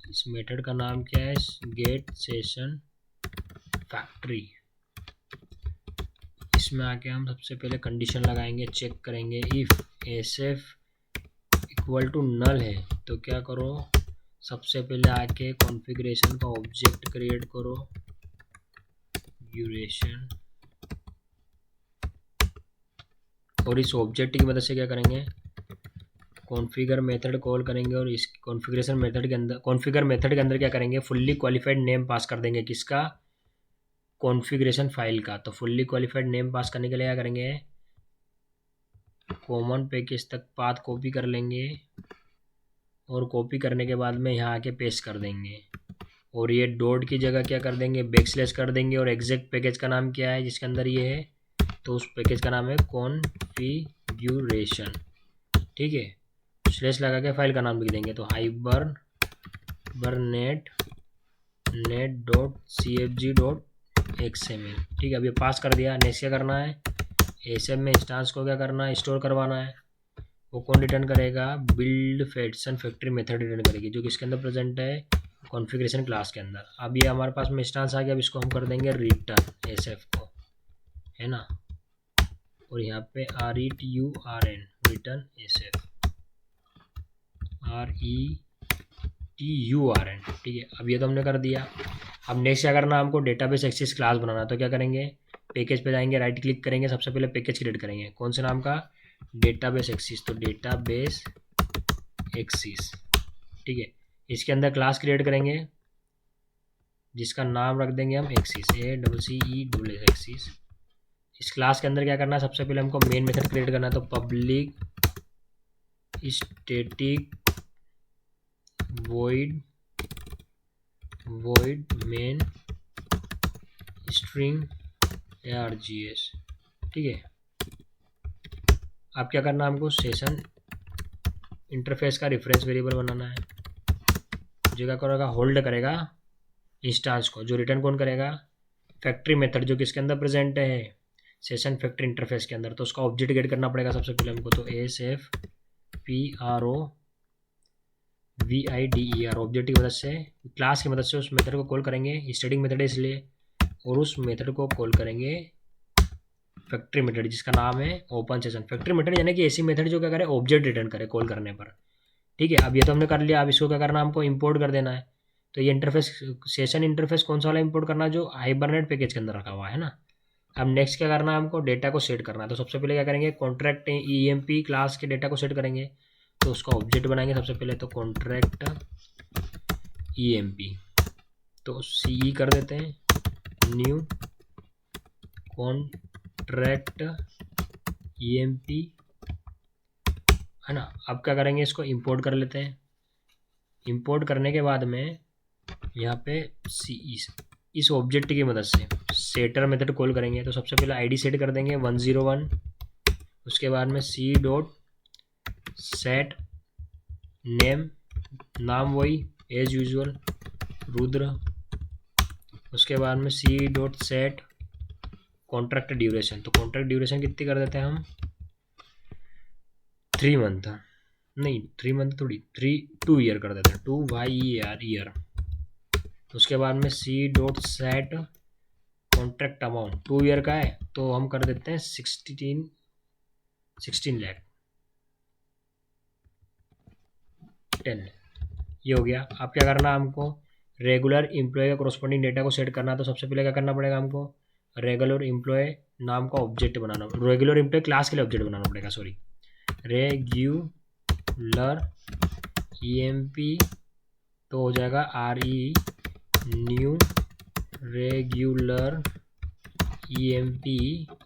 इस मेथड का नाम क्या है, गेट सेशन फैक्ट्री। इसमें आके हम सबसे पहले कंडीशन लगाएंगे, चेक करेंगे if SF equal to null है तो क्या करो, सबसे पहले आके कॉन्फ़िगरेशन का ऑब्जेक्ट क्रिएट करो, ड्यूरेशन, और इस ऑब्जेक्ट की मदद से क्या करेंगे, कॉन्फ़िगर मेथड कॉल करेंगे और इस कॉन्फ़िगरेशन मेथड के अंदर, कॉन्फ़िगर मेथड के अंदर क्या करेंगे, फुल्ली क्वालिफाइड नेम पास कर देंगे, किसका, कॉन्फ़िगरेशन फाइल का। तो फुल्ली क्वालिफाइड नेम पास करने के लिए क्या करेंगे, कॉमन पैकेज तक पाथ कॉपी कर लेंगे और कॉपी करने के बाद में यहाँ आके पेस्ट कर देंगे और ये डॉट की जगह क्या कर देंगे, बैकस्लैश कर देंगे। और एग्जैक्ट पैकेज का नाम क्या है जिसके अंदर ये है, तो उस पैकेज का नाम है कॉन्फ़िगरेशन। ठीक है, स्लैश लगा के फाइल का नाम लिख देंगे। तो हाइबरनेट net.cfg.xml। ठीक है, अब ये पास कर दिया। नेक्स्ट क्या करना है, एसएम में इंस्टेंस को क्या करना है, स्टोर करवाना है। वो कौन रिटर्न करेगा, build session factory method return करेगी, जो किसके अंदर प्रेजेंट है, कॉन्फ़िगरेशन क्लास के अंदर। अब ये हमारे पास में इंस्टेंस आ गया। अब इसको हम कर देंगे रिटर्न एसएफ को, है ना, और यहाँ पे RETURN रिटर्न एसएफ, RETURN। ठीक है, अब ये तो हमने कर दिया। अब नेक्स्ट क्या करना है, हमको डेटाबेस एक्सेस क्लास बनाना। तो क्या करेंगे, पैकेज पे जाएंगे, राइट क्लिक करेंगे, सबसे पहले पैकेज क्रिएट करेंगे, कौन से नाम का, डेटाबेस एक्सेस। तो डेटाबेस एक्सेस, ठीक है, इसके अंदर क्लास क्रिएट करेंगे जिसका नाम रख देंगे हम एक्सेस, ACCE एक्सेस। इस क्लास के अंदर क्या करना है, सबसे पहले हमको मेन मेथड क्रिएट करना है। तो public static void main string args, ठीक है। अब क्या करना है हमको, सेशन इंटरफेस का रेफरेंस वेरिएबल बनाना है, जो क्या करेगा, होल्ड करेगा इंस्टांस को, जो रिटर्न कौन करेगा, फैक्ट्री मेथड जो किसके अंदर प्रेजेंट है, सेशन फैक्ट्री इंटरफेस के अंदर। तो उसका ऑब्जेक्ट गेट करना पड़ेगा सबसे पहले हमको, तो SFPROVIDER ऑब्जेक्ट की मदद से, क्लास की मदद से उस मेथड को कॉल करेंगे, स्टैटिक मेथड है इसलिए, और उस मेथड को कॉल करेंगे फैक्ट्री मेथड जिसका नाम है ओपन सेशन। फैक्ट्री मेथड यानी कि ऐसी मेथड जो क्या करे, ऑब्जेक्ट रिटर्न करे कॉल करने पर, ठीक है। अब ये तो हमने कर लिया, अब इसको क्या करना, हमको इंपोर्ट कर देना है। तो ये इंटरफेस, सेशन इंटरफेस कौन सा वाला इंपोर्ट करना है, जो हाइबरनेट पैकेज के अंदर रखा हुआ है ना। अब नेक्स्ट क्या करना है हमको, डेटा को सेट करना है। तो सबसे पहले क्या करेंगे, कॉन्ट्रैक्ट EMP क्लास के डेटा को सेट करेंगे, तो उसका ऑब्जेक्ट बनाएंगे सबसे पहले, तो कॉन्ट्रैक्ट EMP, तो CE कर देते हैं, न्यू कॉन्ट्रैक्ट EMP, है ना। अब क्या करेंगे, इसको इंपोर्ट कर लेते हैं। इंपोर्ट करने के बाद में यहाँ पे CE इस ऑब्जेक्ट की मदद से सेटर मेथड कॉल करेंगे। तो सबसे पहले ID सेट कर देंगे 101, उसके बाद में C डॉट सेट नेम, नाम वही एज यूजुअल रुद्र, उसके बाद में C dot set contract duration. तो कॉन्ट्रैक्ट ड्यूरेशन कितनी कर देते हैं हम, 3 मंथ, नहीं 3 मंथ थोड़ी, 2 ईयर कर देते हैं, 2 ईयर। उसके बाद में C dot set contract amount 2 year का है, तो हम कर देते हैं 16 लाख 10, ये हो गया। अब क्या करना है हमको, रेगुलर एम्प्लॉय का कोरस्पॉन्डिंग डेटा को सेट करना है। तो सबसे पहले क्या करना पड़ेगा हमको, रेगुलर एम्प्लॉय नाम का ऑब्जेक्ट बनाना, रेगुलर एम्प्लॉय क्लास के लिए ऑब्जेक्ट बनाना पड़ेगा, सॉरी, रेगुलर EMP, तो हो जाएगा RE न्यू रेगुलर EMP,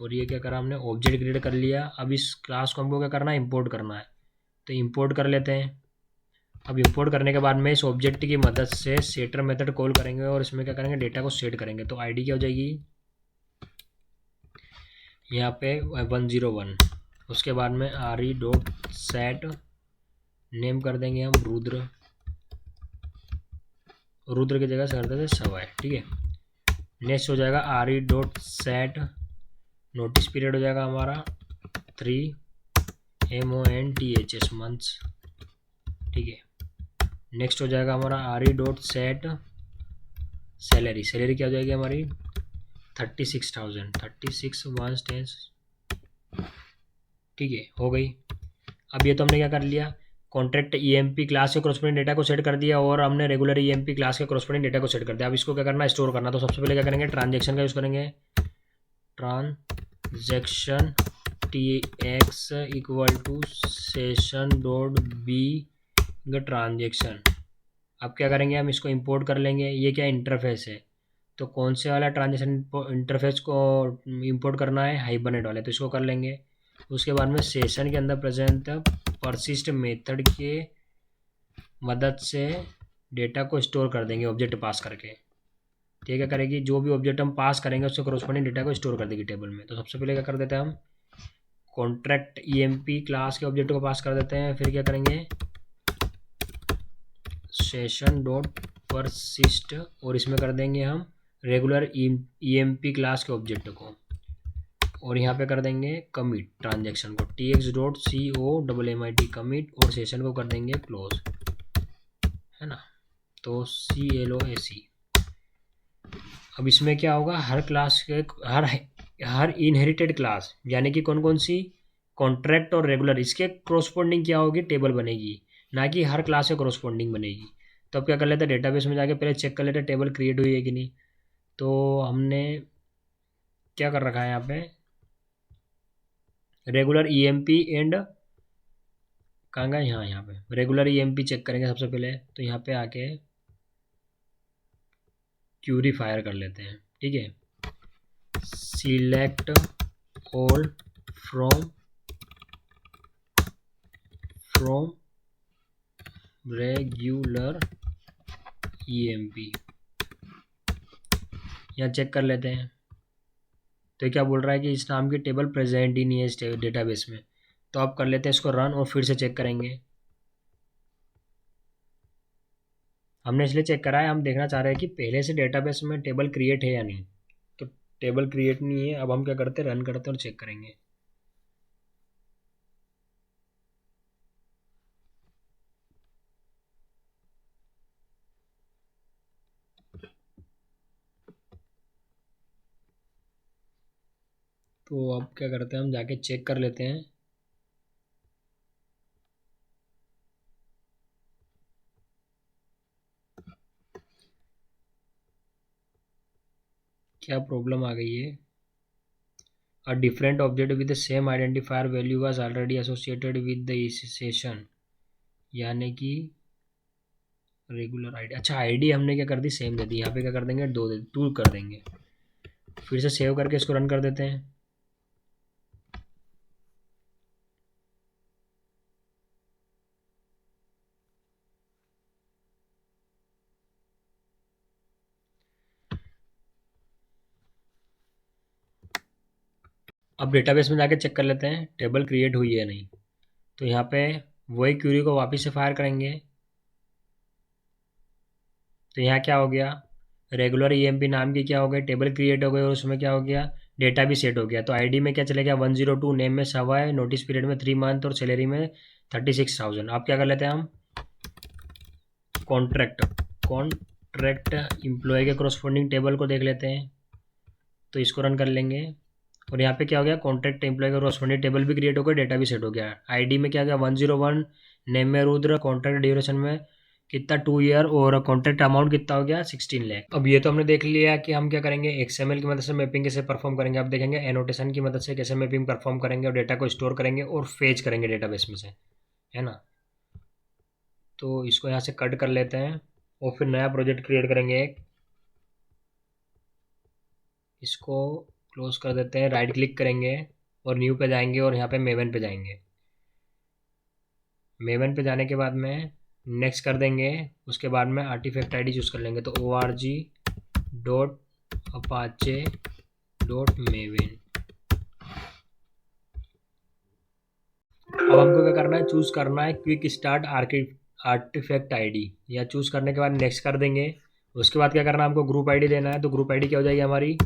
और ये क्या करा हमने, ऑब्जेक्ट क्रिएट कर लिया। अब इस क्लास को हमको क्या करना है, इंपोर्ट करना है, तो इंपोर्ट कर लेते हैं। अब इंपोर्ट करने के बाद में इस ऑब्जेक्ट की मदद से सेटर मेथड कॉल करेंगे, और इसमें क्या करेंगे, डेटा को सेट करेंगे। तो ID क्या हो जाएगी यहाँ पे 101, उसके बाद में RE डॉट सेट नेम कर देंगे हम रुद्र, रुद्र की जगह से कर देते सवाई, ठीक है। नेक्स्ट हो जाएगा RE dot set notice period, हो जाएगा हमारा 3 MONTHS मंथ्स, ठीक है। नेक्स्ट हो जाएगा हमारा RE dot set salary, salary क्या हो जाएगी हमारी 36,000, 36 1 10, ठीक है, हो गई। अब ये तो हमने क्या कर लिया, कॉन्ट्रैक्ट EMP क्लास के कोरस्पॉन्डिंग डेटा को सेट कर दिया, और हमने रेगुलर EMP क्लास के कोरस्पॉन्डिंग डेटा को सेट कर दिया। अब इसको क्या करना है, स्टोर करना। तो सबसे पहले क्या करेंगे, ट्रांजेक्शन का यूज़ करेंगे, transaction TX equal to session dot B transaction. अब क्या करेंगे, हम इसको इंपोर्ट कर लेंगे। ये क्या इंटरफेस है, तो कौन से वाला ट्रांजेक्शन इंटरफेस को इंपोर्ट करना है, हाइबरनेट वाले, तो इसको कर लेंगे। उसके बाद में सेशन के अंदर प्रेजेंट परसिस्ट मेथड के मदद से डेटा को स्टोर कर देंगे ऑब्जेक्ट पास करके। ठीक है, करेगी जो भी ऑब्जेक्ट हम पास करेंगे उससे कोरस्पॉन्डिंग डेटा को स्टोर कर देगी टेबल में। तो सबसे पहले क्या कर देते हैं, हम कॉन्ट्रैक्ट EMP क्लास के ऑब्जेक्ट को पास कर देते हैं। फिर क्या करेंगे, सेशन डॉट परसिस्ट, और इसमें कर देंगे हम रेगुलर EMP क्लास के ऑब्जेक्ट को, और यहाँ पे कर देंगे कमिट ट्रांजेक्शन को, TX डॉट COMMIT कमिट, और सेशन को कर देंगे क्लोज, है ना, तो CLOAC। अब इसमें क्या होगा, हर क्लास के हर इनहेरिटेड क्लास यानी कि कौन कौन सी, कॉन्ट्रैक्ट और रेगुलर, इसके क्रॉसपॉन्डिंग क्या होगी, टेबल बनेगी, ना कि हर क्लास से क्रॉसपॉन्डिंग बनेगी। तो अब क्या कर लेते हैं, डेटाबेस में जाके पहले चेक कर लेते हैं टेबल क्रिएट हुई है कि नहीं। तो हमने क्या कर रखा है यहाँ पे, रेगुलर EMP एंड कहाँ गए, यहाँ पे रेगुलर EMP चेक करेंगे सबसे पहले। तो यहाँ पे आके क्यूरी फायर कर लेते हैं, ठीक है, select all from regular EMP, यहाँ चेक कर लेते हैं। तो क्या बोल रहा है कि इस नाम की टेबल प्रेजेंट ही नहीं है इस डेटाबेस में। तो आप कर लेते हैं इसको रन और फिर से चेक करेंगे। हमने इसलिए चेक करा है, हम देखना चाह रहे हैं कि पहले से डेटाबेस में टेबल क्रिएट है या नहीं। तो टेबल क्रिएट नहीं है। अब हम क्या करते हैं, रन करते हैं और चेक करेंगे। तो अब क्या करते हैं, हम जाके चेक कर लेते हैं। क्या प्रॉब्लम आ गई है। A different object with the same identifier value was already associated with the session, यानी कि रेगुलर आईडी। अच्छा, आईडी हमने क्या कर दी, सेम दे दी। यहाँ पे क्या कर देंगे, 2 दे 2 कर देंगे। फिर से सेव करके इसको रन कर देते हैं। अब डेटाबेस में जाके चेक कर लेते हैं टेबल क्रिएट हुई है नहीं। तो यहाँ पे वही क्यूरी को वापस से फायर करेंगे। तो यहाँ क्या हो गया, रेगुलर ईएमपी नाम की क्या हो गई, टेबल क्रिएट हो गई और उसमें क्या हो गया, डेटा भी सेट हो गया। तो आईडी में क्या चले गया, 102, नेम में सवा है, नोटिस पीरियड में 3 मंथ और सैलरी में 36,000। अब क्या कर लेते हैं हम, कॉन्ट्रैक्ट एम्प्लॉय के कॉरस्पॉन्डिंग टेबल को देख लेते हैं। तो इसको रन कर लेंगे और यहाँ पे क्या हो गया, कॉन्ट्रैक्ट एम्प्लॉय का कॉरस्पॉन्डिंग टेबल भी क्रिएट हो गया, डेटा भी सेट हो गया। आईडी में क्या गया, 101, नेम में रुद्र, कॉन्ट्रैक्ट ड्यूरेशन में कितना 2 ईयर और कॉन्ट्रैक्ट अमाउंट कितना हो गया 16 लाख। अब ये तो हमने देख लिया कि हम क्या करेंगे, एक्सएमएल की मदद से मैपिंग कैसे परफॉर्म करेंगे। अब देखेंगे एनोटेशन की मदद से कैसे मैपिंग परफॉर्म करेंगे और डेटा को स्टोर करेंगे और फेच करेंगे डेटाबेस में से, है ना। तो इसको यहाँ से कट कर लेते हैं और फिर नया प्रोजेक्ट क्रिएट करेंगे एक। इसको क्लोज कर देते हैं, राइट क्लिक करेंगे और न्यू पे जाएंगे और यहाँ पे मेवन पे जाएंगे। मेवन पे जाने के बाद में नेक्स्ट कर देंगे। उसके बाद में आर्टिफैक्ट आईडी चूज़ कर लेंगे। तो org.apache.maven। अब हमको क्या करना है, चूज़ करना है क्विक स्टार्ट आर्टिफैक्ट आईडी। या चूज़ करने के बाद नेक्स्ट कर देंगे। उसके बाद क्या करना है, हमको ग्रुप आईडी देना है। तो ग्रुप आईडी क्या हो जाएगी हमारी,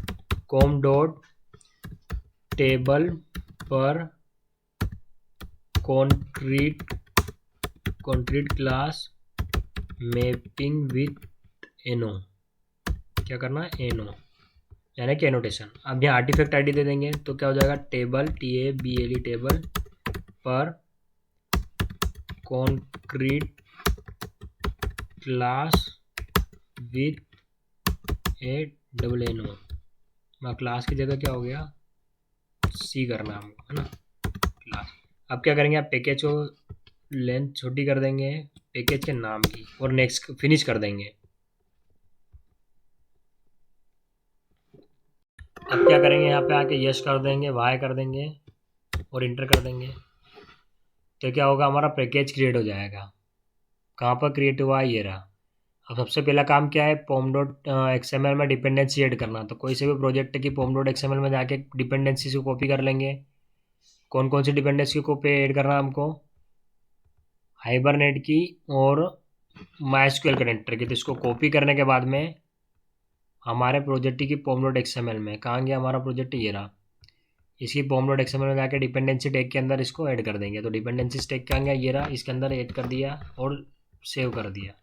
com.table per concrete class mapping with एनो। क्या करना है, एनो यानी कि एनोटेशन। अब यहाँ आर्टिफैक्ट आईडी दे देंगे तो क्या हो जाएगा, table TABLE table per concrete class with ANO। Class की जगह क्या हो गया, C करना है हमको, है ना, क्लास। अब क्या करेंगे, आप पैकेज को लेंथ छोटी कर देंगे पैकेज के नाम की और नेक्स्ट फिनिश कर देंगे। अब क्या करेंगे, यहाँ पे आके यस कर देंगे, वाई कर देंगे और इंटर कर देंगे। तो क्या होगा, हमारा पैकेज क्रिएट हो जाएगा। कहाँ पर क्रिएट हुआ, ये रहा। अब सबसे पहला काम क्या है, pom.xml में डिपेंडेंसी ऐड करना। तो कोई से भी प्रोजेक्ट की pom.xml में जाके डिपेंडेंसी से कॉपी कर लेंगे। कौन कौन सी डिपेंडेंसी को पे ऐड करना है हमको, हाइबरनेट की और माइस्क्यूएल कनेक्टर की। तो इसको कॉपी करने के बाद में हमारे प्रोजेक्ट की pom.xml में कहाँ गया हमारा प्रोजेक्ट, ये रहा। इसकी pom.xml में जाके डिपेंडेंसी टैग के अंदर इसको ऐड कर देंगे। तो डिपेंडेंसी टैग कहाँ गया, ये रहा, इसके अंदर ऐड कर दिया और सेव कर दिया।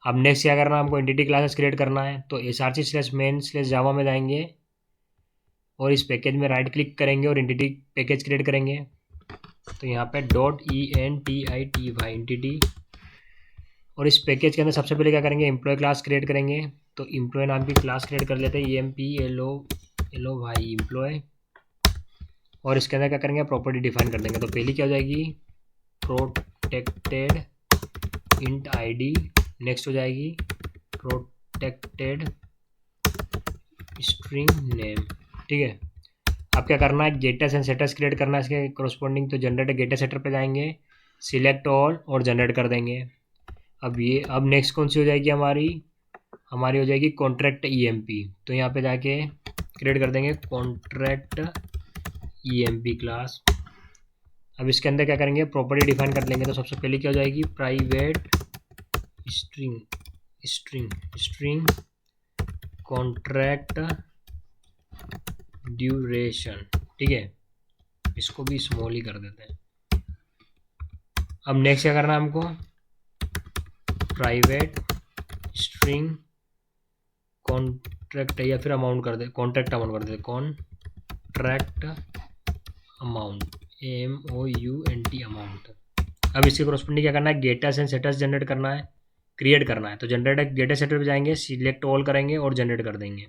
अब नेक्स्ट क्या करना है, हमको एंटिटी क्लासेस क्रिएट करना है। तो src/main/java में जाएंगे और इस पैकेज में राइट क्लिक करेंगे और एंटिटी पैकेज क्रिएट करेंगे। तो यहाँ पे .entity एंटिटी, और इस पैकेज के अंदर सबसे पहले क्या करेंगे, एम्प्लॉय क्लास क्रिएट करेंगे। तो एम्प्लॉय नाम की क्लास क्रिएट कर लेते हैं, EMPLOY एम्प्लॉय। और इसके अंदर क्या करेंगे, प्रॉपर्टी डिफाइन कर देंगे। तो पहली क्या हो जाएगी, प्रोटेक्टेड इंट ID। नेक्स्ट हो जाएगी प्रोटेक्टेड स्ट्रिंग नेम, ठीक है। अब क्या करना है, गेटस एंड सेटस क्रिएट करना है इसके कॉरस्पॉन्डिंग। तो जनरेट गेटर सेटर पे जाएंगे, सिलेक्ट ऑल और जनरेट कर देंगे। अब नेक्स्ट कौन सी हो जाएगी हमारी हो जाएगी कॉन्ट्रैक्ट EMP। तो यहाँ पे जाके क्रिएट कर देंगे कॉन्ट्रैक्ट EMP क्लास। अब इसके अंदर क्या करेंगे, प्रॉपर्टी डिफाइन कर लेंगे। तो सबसे पहले क्या हो जाएगी, प्राइवेट स्ट्रिंग कॉन्ट्रैक्ट ड्यूरेशन, ठीक है, इसको भी स्मॉल ही कर देते हैं। अब नेक्स्ट क्या करना है हमको, प्राइवेट स्ट्रिंग कॉन्ट्रैक्ट या फिर अमाउंट कर दे, कॉन्ट्रैक्ट अमाउंट कर दे, कॉन्ट्रैक्ट अमाउंट AMOUNT अमाउंट। अब इसके कोरस्पोंडिंग क्या करना है, गेटस एंड सेटस जनरेट करना है, क्रिएट करना है। तो जनरेट गेटस सेटर पे जाएंगे, सिलेक्ट ऑल करेंगे और जनरेट कर देंगे।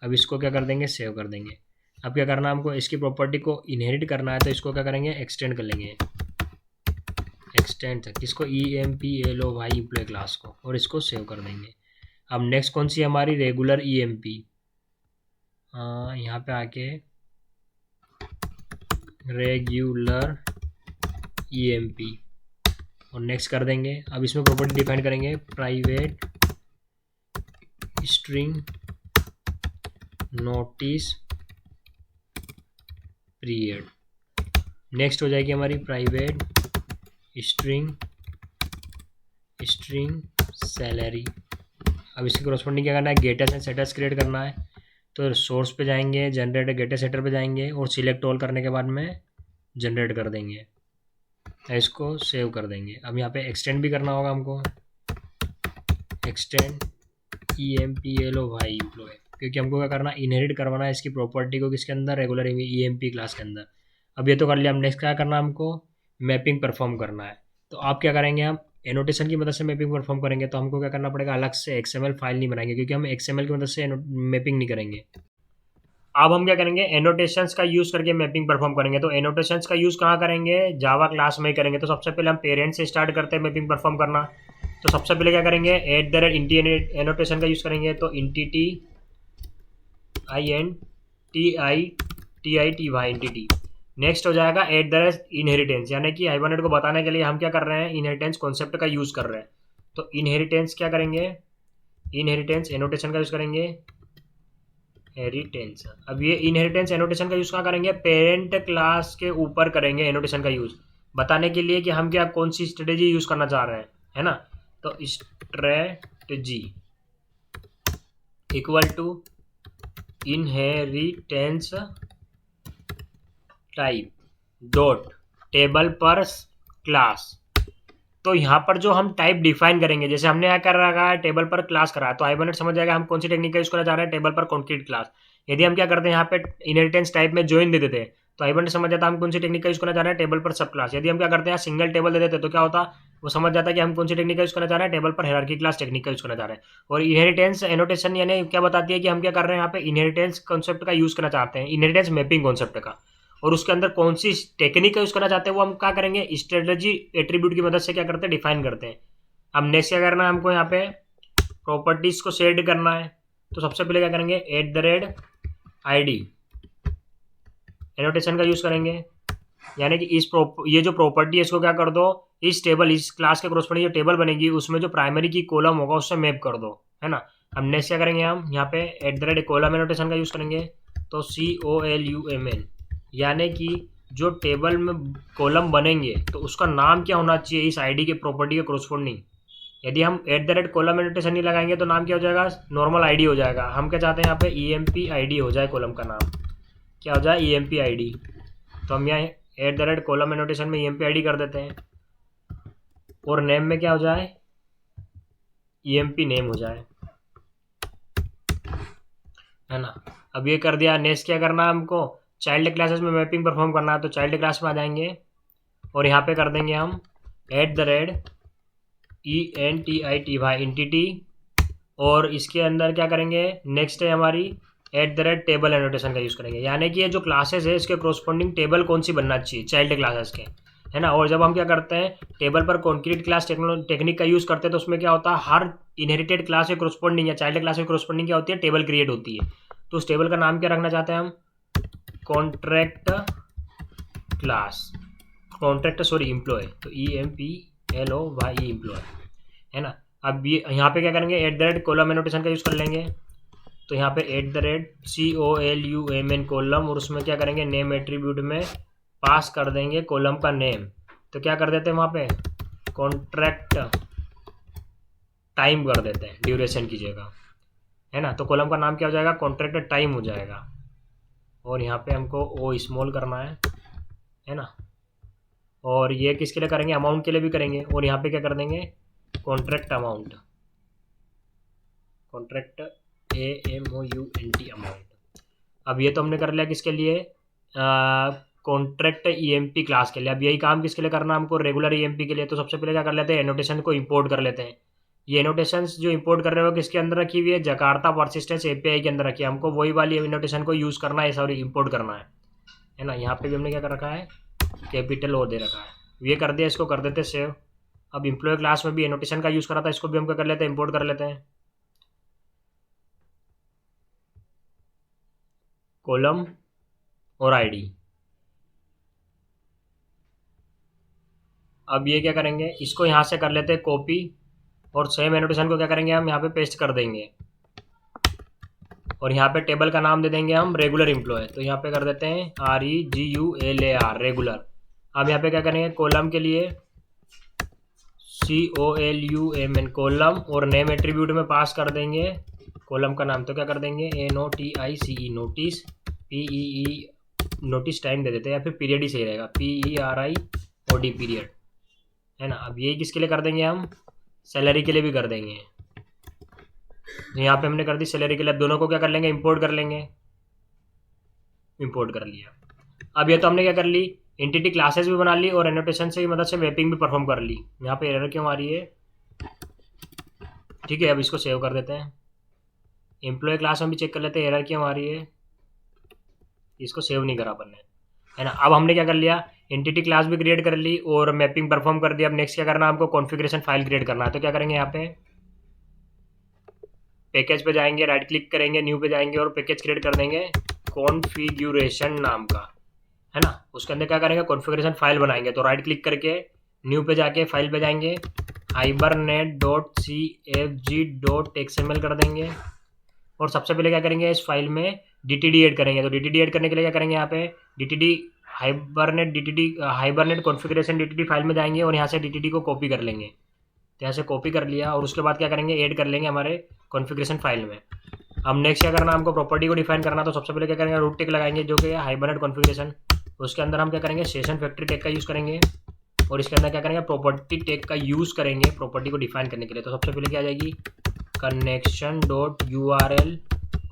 अब इसको क्या कर देंगे, सेव कर देंगे। अब क्या करना है हमको, इसकी प्रॉपर्टी को इनहेरिट करना है, तो इसको क्या करेंगे, एक्सटेंड कर लेंगे, एक्सटेंड किसको, EMPLOY एम्प्लॉय क्लास को, और इसको सेव कर देंगे। अब नेक्स्ट कौन सी हमारी, रेगुलर EMP, यहाँ पे आके रेगुलर EMP और नेक्स्ट कर देंगे। अब इसमें प्रॉपर्टी डिफाइन करेंगे, private string notice period. Next हो जाएगी हमारी प्राइवेट स्ट्रिंग सैलरी। अब इसके कोरस्पोंडिंग क्या करना है, गेटस एंड सेटस क्रिएट करना है। तो सोर्स पे जाएंगे, जनरेट गेटर सेटर पे जाएंगे और सिलेक्ट ऑल करने के बाद में जनरेट कर देंगे, इसको सेव कर देंगे। अब यहाँ पे एक्सटेंड भी करना होगा हमको, एक्सटेंड EMPLOY एम्प्लॉय, क्योंकि हमको क्या करना, इनहेरिट करवाना है इसकी प्रॉपर्टी को किसके अंदर, रेगुलर EMP क्लास के अंदर। अब ये तो कर लिया, हम नेक्स्ट क्या करना है, हमको मैपिंग परफॉर्म करना है। तो आप क्या करेंगे, हम एनोटेशन की मदद से मैपिंग परफॉर्म करेंगे। तो हमको क्या करना पड़ेगा, अलग से XML फाइल नहीं बनाएंगे, क्योंकि हम XML की मदद से मैपिंग नहीं करेंगे। अब हम क्या करेंगे, एनोटेशंस का यूज़ करके मैपिंग परफॉर्म करेंगे। तो एनोटेशंस का यूज़ कहाँ करेंगे, जावा क्लास में ही करेंगे। तो सबसे पहले हम पेरेंट से स्टार्ट करते हैं मैपिंग परफॉर्म करना। तो सबसे पहले क्या करेंगे, @ एनोटेशन का यूज़ करेंगे। तो इंटिटी INTITY नेक्स्ट हो जाएगा @ यानी कि हाइबरनेट को बताने के लिए हम क्या कर रहे हैं, इनहेरिटेंस कॉन्सेप्ट का यूज़ कर रहे हैं। तो इनहेरिटेंस क्या करेंगे, इनहेरिटेंस एनोटेशन का यूज़ करेंगे, हेरिटेंस। अब ये इनहेरिटेंस एनोटेशन का यूज़ कहाँ करेंगे, पेरेंट क्लास के ऊपर करेंगे एनोटेशन का यूज़, बताने के लिए कि हम क्या कौन सी स्ट्रेटेजी यूज़ करना चाह रहे हैं, है ना। तो strategy equal to inheritance type dot table per class. तो यहाँ पर जो हम टाइप डिफाइन करेंगे, जैसे हमने क्या कर रखा है, टेबल पर क्लास करा है, तो हाइबरनेट समझ जाएगा हम कौन सी टेक्निक का यूज करना चाह रहे हैं, टेबल पर कॉन्क्रीट क्लास। यदि हम क्या करते हैं, यहाँ पे इनहेरिटेंस टाइप में ज्वाइन दे देते हैं, तो हाइबरनेट समझ जाता है हम कौन सी टेक्निक का यूज करना चाह रहे हैं, टेबल पर सब क्लास। यदि हम क्या करते हैं, सिंगल टेबल दे देते हैं, तो क्या होता, वो समझ जाता है कि हम कौन सी टेक्निक का यूज करना चाह रहे हैं, टेबल पर हायरार्की क्लास टेक्निक का यूज करना चाह रहे हैं। और इनहेरिटेंस एनोटेशन यानी क्या बताती है कि हम क्या कर रहे हैं, यहाँ पे इनहेरिटेंस कॉन्सेप्ट का यूज करना चाहते हैं, इनहेरिटेंस मैपिंग कॉन्सेप्ट का, और उसके अंदर कौन सी टेक्निक का यूज करना चाहते हैं, वो हम क्या करेंगे, स्ट्रेटेजी एट्रीब्यूट की मदद से क्या करते हैं, डिफाइन करते हैं। अब नेक्स्ट क्या करना है हमको, यहाँ पे प्रॉपर्टीज को सेट करना है। तो सबसे पहले क्या करेंगे, @ID एनोटेशन का यूज करेंगे, यानी कि ये जो प्रॉपर्टी है इसको क्या कर दो, इस टेबल, इस क्लास के कोरस्पोंडिंग जो टेबल बनेगी उसमें जो प्राइमरी की कॉलम होगा उससे मैप कर दो, है ना। अब नेक्स्ट क्या करेंगे, हम यहाँ पे @ एनोटेशन का यूज करेंगे। तो COLUMN यानी कि जो टेबल में कॉलम बनेंगे तो उसका नाम क्या होना चाहिए इस आईडी के प्रॉपर्टी के कोरस्पोंडिंग। यदि हम कॉलम एनोटेशन नहीं लगाएंगे तो नाम क्या हो जाएगा, नॉर्मल आईडी हो जाएगा। हम क्या चाहते हैं, यहाँ पे EMP ID हो जाए, कॉलम का नाम क्या हो जाए, EMP ID। तो हम यहाँ @ कॉलम एनोटेशन में EMP ID कर देते हैं, और नेम में क्या हो जाए, EMP नेम हो जाए, है ना। अब ये कर दिया। नेक्स्ट क्या करना है हमको, चाइल्ड क्लासेस में मैपिंग परफॉर्म करना है। तो चाइल्ड क्लास में आ जाएंगे और यहाँ पे कर देंगे हम @ENTITY इंटिटी, और इसके अंदर क्या करेंगे, नेक्स्ट है हमारी @टेबल एनोटेशन का यूज़ करेंगे, यानी कि ये जो क्लासेस है इसके कोरस्पोंडिंग टेबल कौन सी बनना चाहिए, चाइल्ड क्लासेस के, है ना। और जब हम क्या करते हैं, table per concrete class technique का यूज़ करते हैं, तो उसमें क्या होता है, हर इनहेरिटेड क्लास के कोरस्पोंडिंग या चाइल्ड क्लास के कोरस्पोंडिंग क्या होती है, टेबल क्रिएट होती है। तो उस टेबल का नाम क्या रखना चाहते हैं हम, कॉन्ट्रैक्ट एम्प्लॉय। तो EMPLOY एम्प्लॉय, है ना। अब ये यहाँ पे क्या करेंगे, @ कॉलम एनोटेशन का यूज़ कर लेंगे। तो यहाँ पे @COLUMN कॉलम, और उसमें क्या करेंगे नेम एट्रीब्यूट में पास कर देंगे कॉलम का नेम। तो क्या कर देते हैं वहाँ पे कॉन्ट्रैक्ट टाइम कर देते हैं ड्यूरेशन की जगह, है ना। तो कॉलम का नाम क्या हो जाएगा कॉन्ट्रैक्ट टाइम हो जाएगा। और यहाँ पे हमको ओ स्मॉल करना है ना। और ये किसके लिए करेंगे अमाउंट के लिए भी करेंगे। और यहाँ पे क्या कर देंगे contract amount, contract AMOUNT amount. अब ये तो हमने कर लिया किसके लिए कॉन्ट्रैक्ट EMP क्लास के लिए। अब यही काम किसके लिए करना हमको रेगुलर EMP के लिए। तो सबसे पहले क्या कर लेते हैं एनोटेशन को इंपोर्ट कर लेते हैं। ये एनोटेशंस जो इंपोर्ट कर रहे हो किसके अंदर रखी हुई है जकार्ता परसिस्टेंस API के अंदर रखी है। हमको वही वाली एनोटेशन को यूज़ करना है, सॉरी इंपोर्ट करना है ना। यहाँ पे भी हमने क्या कर रखा है कैपिटल ओ दे रखा है। ये कर दिया, इसको कर देते सेव। अब एम्प्लॉय क्लास में भी एनोटेशन का यूज़ करा था, इसको भी हम क्या कर लेते हैं इंपोर्ट कर लेते हैं कॉलम और ID। अब ये क्या करेंगे इसको यहाँ से कर लेते हैं कॉपी, और सेम एनोटेशन को क्या करेंगे हम यहाँ पे पेस्ट कर देंगे। और यहाँ पे टेबल का नाम दे देंगे हम रेगुलर एम्प्लॉय। तो यहाँ पे कर देते हैं REGULAR रेगुलर। अब यहाँ पे क्या करेंगे कॉलम के लिए COLUMN कॉलम, और नेम एट्रीब्यूट में पास कर देंगे कॉलम का नाम। तो क्या कर देंगे NOTICE notice, PEE notice time दे देते हैं, या फिर पीरियड ही सही रहेगा PERIOD पीरियड, है ना। अब यही किसके लिए कर देंगे हम सैलरी के लिए भी कर देंगे। यहाँ पे हमने कर दी सैलरी के लिए। अब दोनों को क्या कर लेंगे इंपोर्ट कर लेंगे, इंपोर्ट कर लिया। अब ये तो हमने क्या कर ली एंटिटी क्लासेस भी बना ली और एनोटेशन से मदद से मैपिंग भी परफॉर्म कर ली। यहाँ पे एरर क्यों आ रही है, ठीक है। अब इसको सेव कर देते हैं। एम्प्लॉय क्लास में भी चेक कर लेते हैं एरर क्यों आ रही है, इसको सेव नहीं करा अपन ने, है ना। अब हमने क्या कर लिया एंटिटी क्लास भी क्रिएट कर ली और मैपिंग परफॉर्म कर दिया। अब नेक्स्ट क्या करना है हमको कॉन्फ़िगरेशन फाइल क्रिएट करना है। तो क्या करेंगे यहाँ पे पैकेज पे जाएंगे, राइट क्लिक करेंगे, न्यू पे जाएंगे और पैकेज क्रिएट कर देंगे कॉन्फ़िगरेशन नाम का, है ना। उसके अंदर क्या करेंगे कॉन्फ़िगरेशन फाइल बनाएंगे। तो राइट क्लिक करके न्यू पे जाके फाइल पे जाएंगे, hibernate.cfg.xml कर देंगे। और सबसे पहले क्या करेंगे इस फाइल में DTD ऐड करेंगे। तो DTD ऐड करने के लिए क्या करेंगे यहाँ पे DTD hibernate configuration DTD file में जाएंगे और यहाँ से DTD को कॉपी कर लेंगे। तो यहाँ से कॉपी कर लिया और उसके बाद क्या करेंगे ऐड कर लेंगे हमारे कॉन्फ़िगरेशन फाइल में। अब नेक्स्ट क्या करना हमको प्रॉपर्टी को डिफाइन करना। तो सबसे पहले क्या करेंगे रूट टिक लगाएंगे जो कि हाइबरनेट कॉन्फ़िगरेशन। उसके अंदर हम क्या करेंगे सेशन फैक्ट्री टैग का यूज़ करेंगे और इसके अंदर क्या करेंगे प्रॉपर्टी टैग का यूज़ करेंगे प्रॉपर्टी को डिफाइन करने के लिए। तो सबसे पहले क्या आ जाएगी connection.url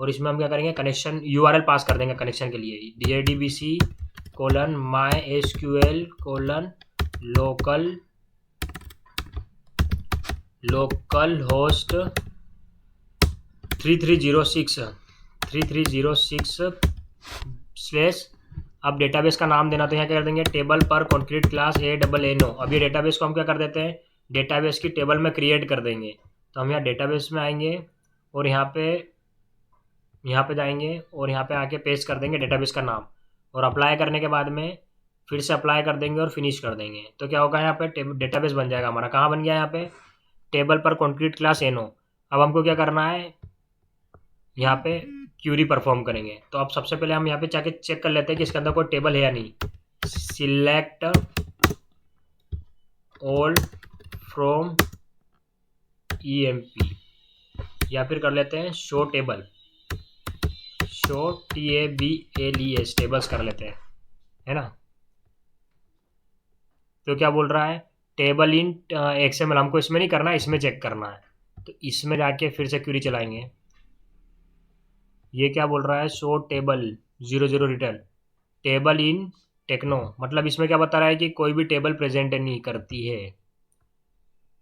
और इसमें हम क्या करेंगे कनेक्शन URL पास कर देंगे कनेक्शन के लिए DIRDBC:mysql:/local host 3306 अब डेटाबेस का नाम देना। तो यहाँ क्या कर देंगे table per concrete class ANNO। अब ये डेटाबेस को हम क्या कर देते हैं डेटाबेस की टेबल में क्रिएट कर देंगे। तो हम यहाँ डेटाबेस में आएंगे और यहाँ पे जाएंगे और यहाँ पे आके पेस्ट कर देंगे डेटाबेस का नाम और अप्लाई करने के बाद में फिर से अप्लाई कर देंगे और फिनिश कर देंगे। तो क्या होगा यहाँ पे डेटाबेस बन जाएगा हमारा। कहाँ बन गया यहाँ पे table per concrete class NO। अब हमको क्या करना है यहाँ पे क्यूरी परफॉर्म करेंगे। तो अब सबसे पहले हम यहाँ पे जाके चेक कर लेते हैं कि इसके अंदर कोई टेबल है या नहीं। सिलेक्ट ऑल फ्रॉम EMP या फिर कर लेते हैं show table, show TABLES tables कर लेते हैं, है ना। तो क्या बोल रहा है टेबल इन XML हमको इसमें नहीं करना है, इसमें चेक करना है। तो इसमें जाके फिर से क्यूरी चलाएंगे। ये क्या बोल रहा है show table 00 return table in techno, मतलब इसमें क्या बता रहा है कि कोई भी टेबल प्रेजेंट नहीं करती है।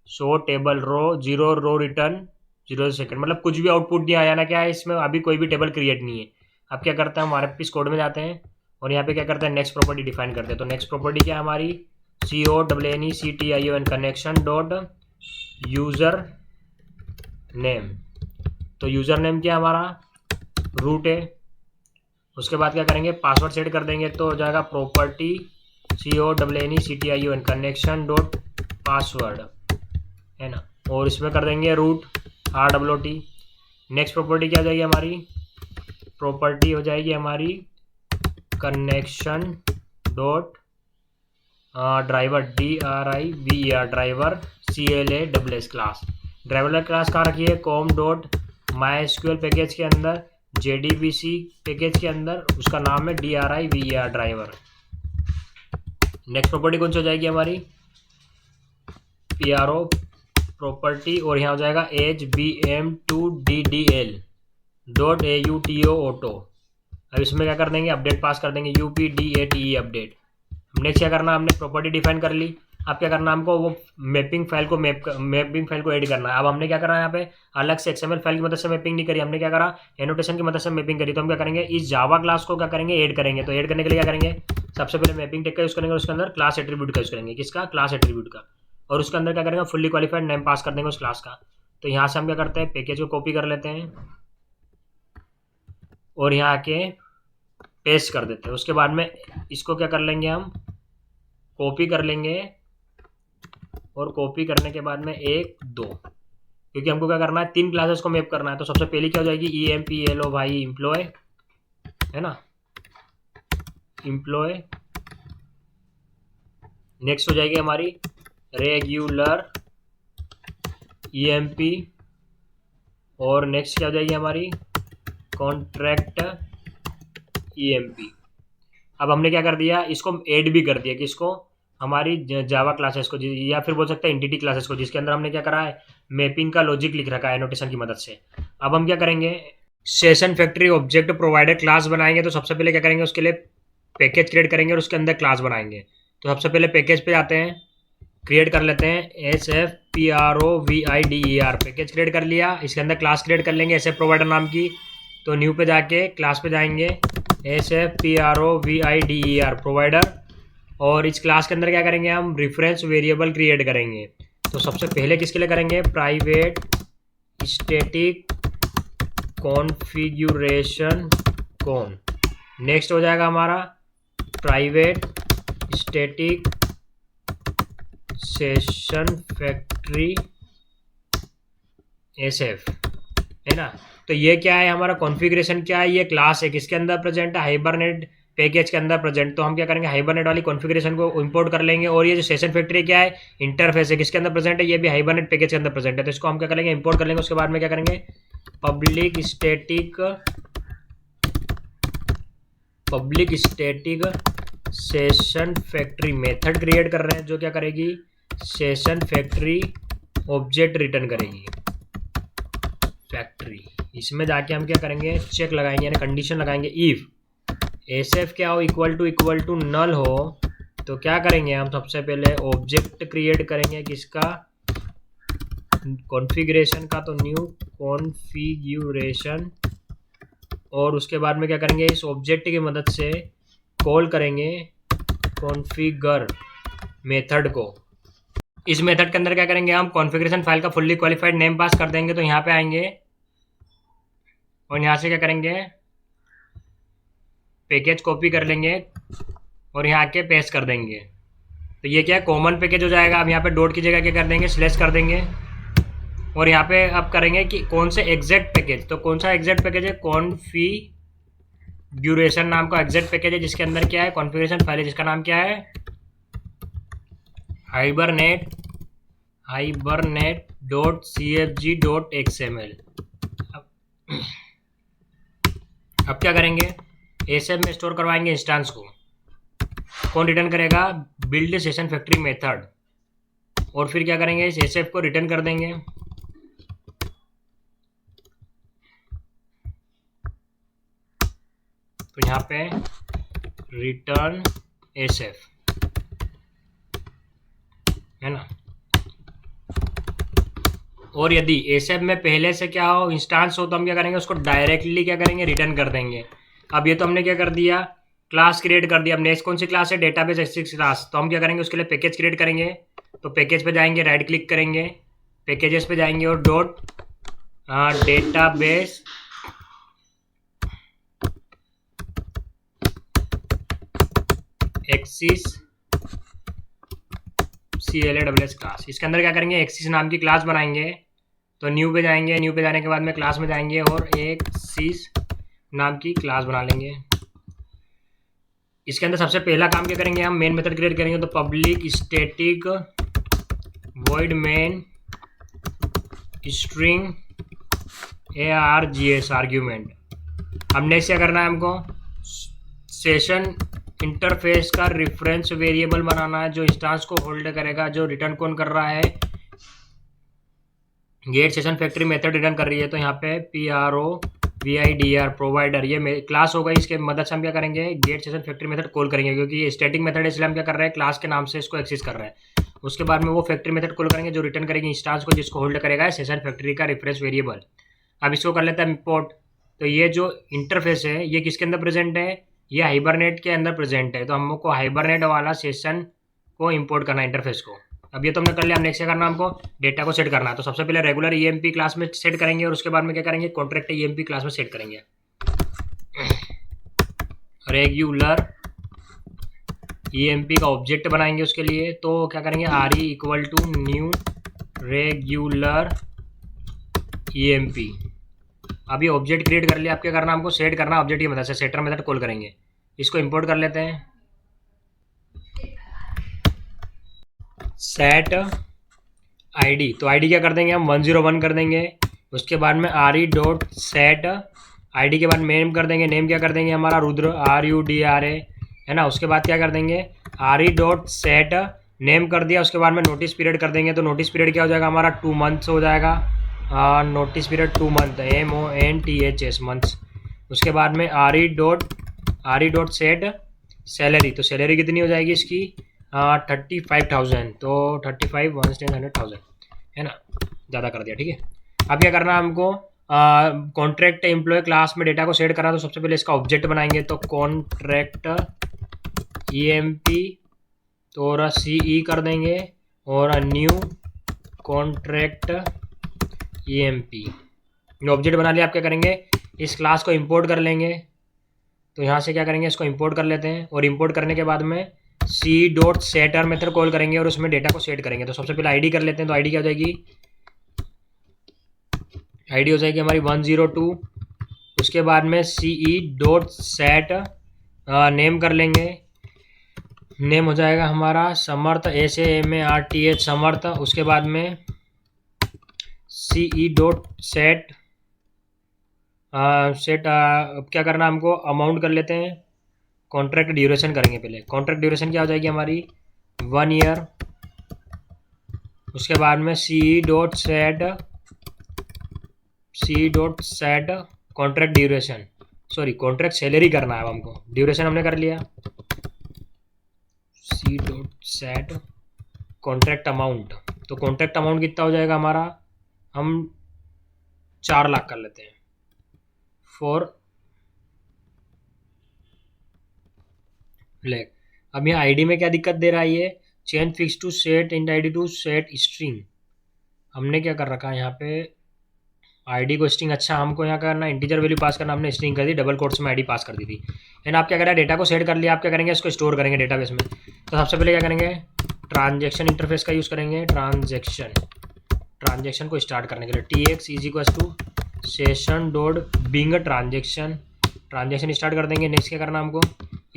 शो टेबल रो 0 रो रिटर्न 0 सेकंड, मतलब कुछ भी आउटपुट नहीं आया ना। क्या है इसमें अभी कोई भी टेबल क्रिएट नहीं है। अब क्या करते हैं हमारे पीस कोड में जाते हैं और यहाँ पे क्या करते हैं नेक्स्ट प्रॉपर्टी डिफाइन करते हैं। तो नेक्स्ट प्रॉपर्टी क्या है हमारी CONNECTION connection dot user name. तो यूज़र नेम क्या हमारा रूट है। उसके बाद क्या करेंगे पासवर्ड सेट कर देंगे। तो हो जाएगा property CONNECTION connection dot password, है ना। और इसमें कर देंगे रूट RWT। नेक्स्ट प्रॉपर्टी क्या हो जाएगी हमारी, प्रॉपर्टी हो जाएगी हमारी connection dot driver DRIVER driver CLASS class. Driver class कहाँ रखी है, कॉम डॉट MySQL पैकेज के अंदर, JDBC पैकेज के अंदर, उसका नाम है DRIVER ड्राइवर। नेक्स्ट प्रॉपर्टी कौन सी हो जाएगी हमारी, PRO प्रॉपर्टी, और यहाँ हो जाएगा HBM2DDL डॉट AUTO ऑटो। अब इसमें क्या कर देंगे, अपडेट पास कर देंगे, UPDATE अपडेट। नेक्स्ट क्या करना, हमने प्रॉपर्टी डिफाइन कर ली। अब क्या करना हमको, वो मैपिंग फाइल को ऐड करना है। अब हमने क्या करा यहाँ पे, अलग से XML फाइल की मदद से मैपिंग नहीं करी, हमने क्या करा, एनोटेशन की मदद से मैपिंग करी। तो हम क्या करेंगे, इस जावा क्लास को क्या करेंगे, ऐड करेंगे। तो ऐड करने के लिए क्या करेंगे, सबसे पहले मैपिंग टेक का यूज करेंगे, उसके अंदर क्लास एट्रीब्यूट का यूज करेंगे, किसका, क्लास एट्रीब्यूट का, और उसके अंदर क्या करेंगे, फुल्ली क्वालिफाइड नेम पास कर देंगे उस क्लास का। तो यहाँ से हम क्या करते हैं, पैकेज को कॉपी कर लेते हैं और यहाँ आके पेस्ट कर देते हैं। उसके बाद में इसको क्या कर लेंगे, हम कॉपी कर लेंगे, और कॉपी करने के बाद में 1 2, क्योंकि हमको क्या करना है, 3 क्लासेस को मैप करना है। तो सबसे पहली क्या हो जाएगी, EMPLO भाई एम्प्लॉय, है ना, एम्प्लॉय। नेक्स्ट हो जाएगी हमारी रेगुलर EMP, और नेक्स्ट क्या हो जाएगी हमारी कॉन्ट्रैक्ट EMP। अब हमने क्या कर दिया, इसको ऐड भी कर दिया, किसको, हमारी जावा क्लासेस को, या फिर बोल सकते हैं एंटिटी क्लासेस को, जिसके अंदर हमने क्या करा है, मैपिंग का लॉजिक लिख रखा है एनोटेशन की मदद से। अब हम क्या करेंगे, session factory object provider class बनाएंगे। तो सबसे पहले क्या करेंगे, उसके लिए पैकेज क्रिएट करेंगे और उसके अंदर क्लास बनाएंगे। तो सबसे पहले पैकेज पे जाते हैं, क्रिएट कर लेते हैं SFPROVIDER, पैकेज क्रिएट कर लिया। इसके अंदर क्लास क्रिएट कर लेंगे SF प्रोवाइडर नाम की। तो न्यू पे जाके क्लास पे जाएंगे, SFPROVIDER प्रोवाइडर, और इस क्लास के अंदर क्या करेंगे, हम रेफरेंस वेरिएबल क्रिएट करेंगे। तो सबसे पहले किसके लिए करेंगे, प्राइवेट स्टैटिक कॉन्फ़िगरेशन कौन। नेक्स्ट हो जाएगा हमारा private static session factory SF, है ना। तो ये क्या है, हमारा कॉन्फ़िगरेशन क्या है, ये क्लास है, किसके अंदर प्रेजेंट है, हाइबरनेट पैकेज के अंदर प्रेजेंट। तो हम क्या करेंगे, हाइबरनेट वाली कॉन्फ़िगरेशन को इंपोर्ट कर लेंगे। और ये जो सेशन फैक्ट्री क्या है, इंटरफेस है, किसके अंदर प्रेजेंट है, ये भी हाइबरनेट पैकेज के अंदर प्रेजेंट है। तो इसको हम क्या करेंगे, इंपोर्ट कर लेंगे। उसके बाद में क्या करेंगे, public static session factory method create कर रहे हैं, जो क्या करेगी, सेशन फैक्ट्री ऑब्जेक्ट रिटर्न करेगी, फैक्ट्री। इसमें जाके हम क्या करेंगे, चेक लगाएंगे, यानी कंडीशन लगाएंगे, इफ SF क्या हो, इक्वल टू नल हो। तो क्या करेंगे, हम सबसे पहले ऑब्जेक्ट क्रिएट करेंगे, किसका, कॉन्फ़िगरेशन का। तो न्यू कॉन्फ़िगरेशन, और उसके बाद में क्या करेंगे, इस ऑब्जेक्ट की मदद से कॉल करेंगे कॉन्फ़िगर मेथड को। इस मेथड के अंदर क्या करेंगे, हम कॉन्फ़िगरेशन फाइल का फुल्ली क्वालिफाइड नेम पास कर देंगे। तो यहाँ पे आएंगे और यहाँ से क्या करेंगे, पैकेज कॉपी कर लेंगे और यहाँ आके पेस्ट कर देंगे। तो ये क्या है, कॉमन पैकेज हो जाएगा। अब यहाँ पे डॉट की जगह क्या कर देंगे, स्लैश कर देंगे, और यहाँ पे अब करेंगे कि कौन से एग्जैक्ट पैकेज। तो कौन सा एग्जैक्ट पैकेज है, कॉन्फ़िगरेशन नाम का एग्जैक्ट पैकेज है, जिसके अंदर क्या है, कॉन्फ़िगरेशन फाइल है, जिसका नाम क्या है, hibernet.cfg.xml। अब क्या करेंगे, SF में स्टोर करवाएंगे इंस्टेंस को। कौन रिटर्न करेगा, बिल्ड सेशन फैक्ट्री मेथड। और फिर क्या करेंगे, इस SF को रिटर्न कर देंगे। तो यहाँ पे रिटर्न SF, है ना। और यदि SF में पहले से क्या हो, इंस्टेंस हो, तो हम क्या करेंगे, उसको डायरेक्टली क्या करेंगे, रिटर्न कर देंगे। अब ये तो हमने क्या कर दिया, क्लास क्रिएट कर दिया। अब नेक्स्ट कौन सी क्लास है, डेटाबेस एक्सेस क्लास। तो हम क्या करेंगे, उसके लिए पैकेज क्रिएट करेंगे। तो पैकेज पे जाएंगे, राइट क्लिक करेंगे, पैकेजेस पे जाएंगे और dot database axis CLASS class. इसके अंदर क्या करेंगे, एक्सिस नाम की क्लास बनाएंगे। तो न्यू पे जाएंगे, न्यू पे जाने के बाद में क्लास में जाएंगे और एक सीज नाम की क्लास बना लेंगे। इसके अंदर सबसे पहला काम क्या करेंगे, हम मेन मेथड क्रिएट करेंगे। तो public static void main string args argument. अब नेक्स्ट क्या करना है हमको, सेशन इंटरफेस का रेफरेंस वेरिएबल बनाना है जो इंस्टेंस को होल्ड करेगा, जो रिटर्न कौन कर रहा है, get session factory method return कर रही है। तो यहाँ पे PROVIDR प्रोवाइडर ये क्लास होगा, इसके मदद से हम क्या करेंगे, get session factory method call करेंगे, क्योंकि ये स्टैटिक मेथड है इसलिए हम क्या कर रहे हैं, क्लास के नाम से इसको एक्सेस कर रहे हैं। उसके बाद में वो फैक्ट्री मेथड कॉल करेंगे जो रिटर्न करेगी इंस्टेंस को, जिसको होल्ड करेगा सेशन फैक्ट्री का रेफरेंस वेरिएबल। अब इसको कर लेते हैं इंपोर्ट। तो ये जो इंटरफेस है ये किसके अंदर प्रेजेंट है, ये हाइबरनेट के अंदर प्रेजेंट है। तो हमको हाइबरनेट वाला सेशन को इंपोर्ट करना है इंटरफेस को। अब ये तो हमने कर लिया। अब नेक्स्ट क्या करना है, हमको डेटा को सेट करना है। तो सबसे पहले रेगुलर EMP क्लास में सेट करेंगे और उसके बाद में क्या करेंगे, कॉन्ट्रैक्ट EMP क्लास में सेट करेंगे। रेगुलर EMP का ऑब्जेक्ट बनाएंगे उसके लिए। तो क्या करेंगे, RE equal to new regular EMP। अब ये ऑब्जेक्ट क्रिएट कर लिया। अब क्या करना, हमको सेट करना ऑब्जेक्ट की मदद से, सेटर मेथड कॉल करेंगे। इसको इंपोर्ट कर लेते हैं, सेट ID। तो ID क्या कर देंगे, हम 101 कर देंगे। उसके बाद में RE डॉट सेट ID के बाद नेम कर देंगे। नेम क्या कर देंगे हमारा, रुद्र, RUDRA है ना। उसके बाद क्या कर देंगे, RE डॉट सेट नेम कर दिया। उसके बाद में नोटिस पीरियड कर देंगे। तो नोटिस पीरियड क्या हो जाएगा हमारा, 2 मंथ्स हो जाएगा। Notice period 2 month, MONTHS months. उसके बाद में RE डॉट सेट सैलरी। तो सैलरी कितनी हो जाएगी इसकी, 35,000। तो 35 1 10 100,000 है ना, ज़्यादा कर दिया, ठीक है। अब क्या करना है हमको, कॉन्ट्रैक्ट एम्प्लॉय क्लास में डेटा को सेट करना। तो सबसे पहले इसका ऑब्जेक्ट बनाएंगे। तो कॉन्ट्रैक्ट EMP तो और CE कर देंगे और न्यू कॉन्ट्रैक्ट EMP। ऑब्जेक्ट बना लिया। आप क्या करेंगे, इस क्लास को इंपोर्ट कर लेंगे। तो यहाँ से क्या करेंगे, इसको इंपोर्ट कर लेते हैं और इंपोर्ट करने के बाद में C dot setter method call करेंगे और उसमें डेटा को सेट करेंगे। तो सबसे पहले ID कर लेते हैं। तो ID क्या हो जाएगी, ID हो जाएगी हमारी 102। उसके बाद में CE डॉट सेट नेम कर लेंगे। नेम हो जाएगा हमारा समर्थ, SAMARTH समर्थ। उसके बाद में CE डॉट सेट क्या करना हमको, अमाउंट कर लेते हैं। कॉन्ट्रैक्ट ड्यूरेशन करेंगे पहले। कॉन्ट्रैक्ट ड्यूरेशन क्या हो जाएगी हमारी, 1 ईयर। उसके बाद में CE dot set contract duration, sorry contract salary करना है अब हमको। ड्यूरेशन हमने कर लिया। C dot set contract amount. तो कॉन्ट्रैक्ट अमाउंट कितना हो जाएगा हमारा, हम 4 लाख कर लेते हैं। 4 लाख। अब यहाँ ID में क्या दिक्कत दे रहा है, ये change fix to set in ID to set string. हमने क्या कर रखा है यहाँ पे, ID को स्ट्रिंग, अच्छा हमको यहाँ करना इंटीजर वैल्यू पास करना, हमने स्ट्रिंग कर दी, डबल कोट्स में ID पास कर दी थी। एंड आप क्या करें, डेटा को सेट कर लिया। आप क्या करेंगे, इसको स्टोर करेंगे डेटाबेस में। तो सबसे पहले क्या करेंगे, ट्रांजेक्शन इंटरफेस का यूज़ करेंगे। ट्रांजेक्शन को स्टार्ट करने के लिए TX is equal to session dot बिंग ट्रांजेक्शन स्टार्ट कर देंगे। नेक्स्ट क्या करना हमको,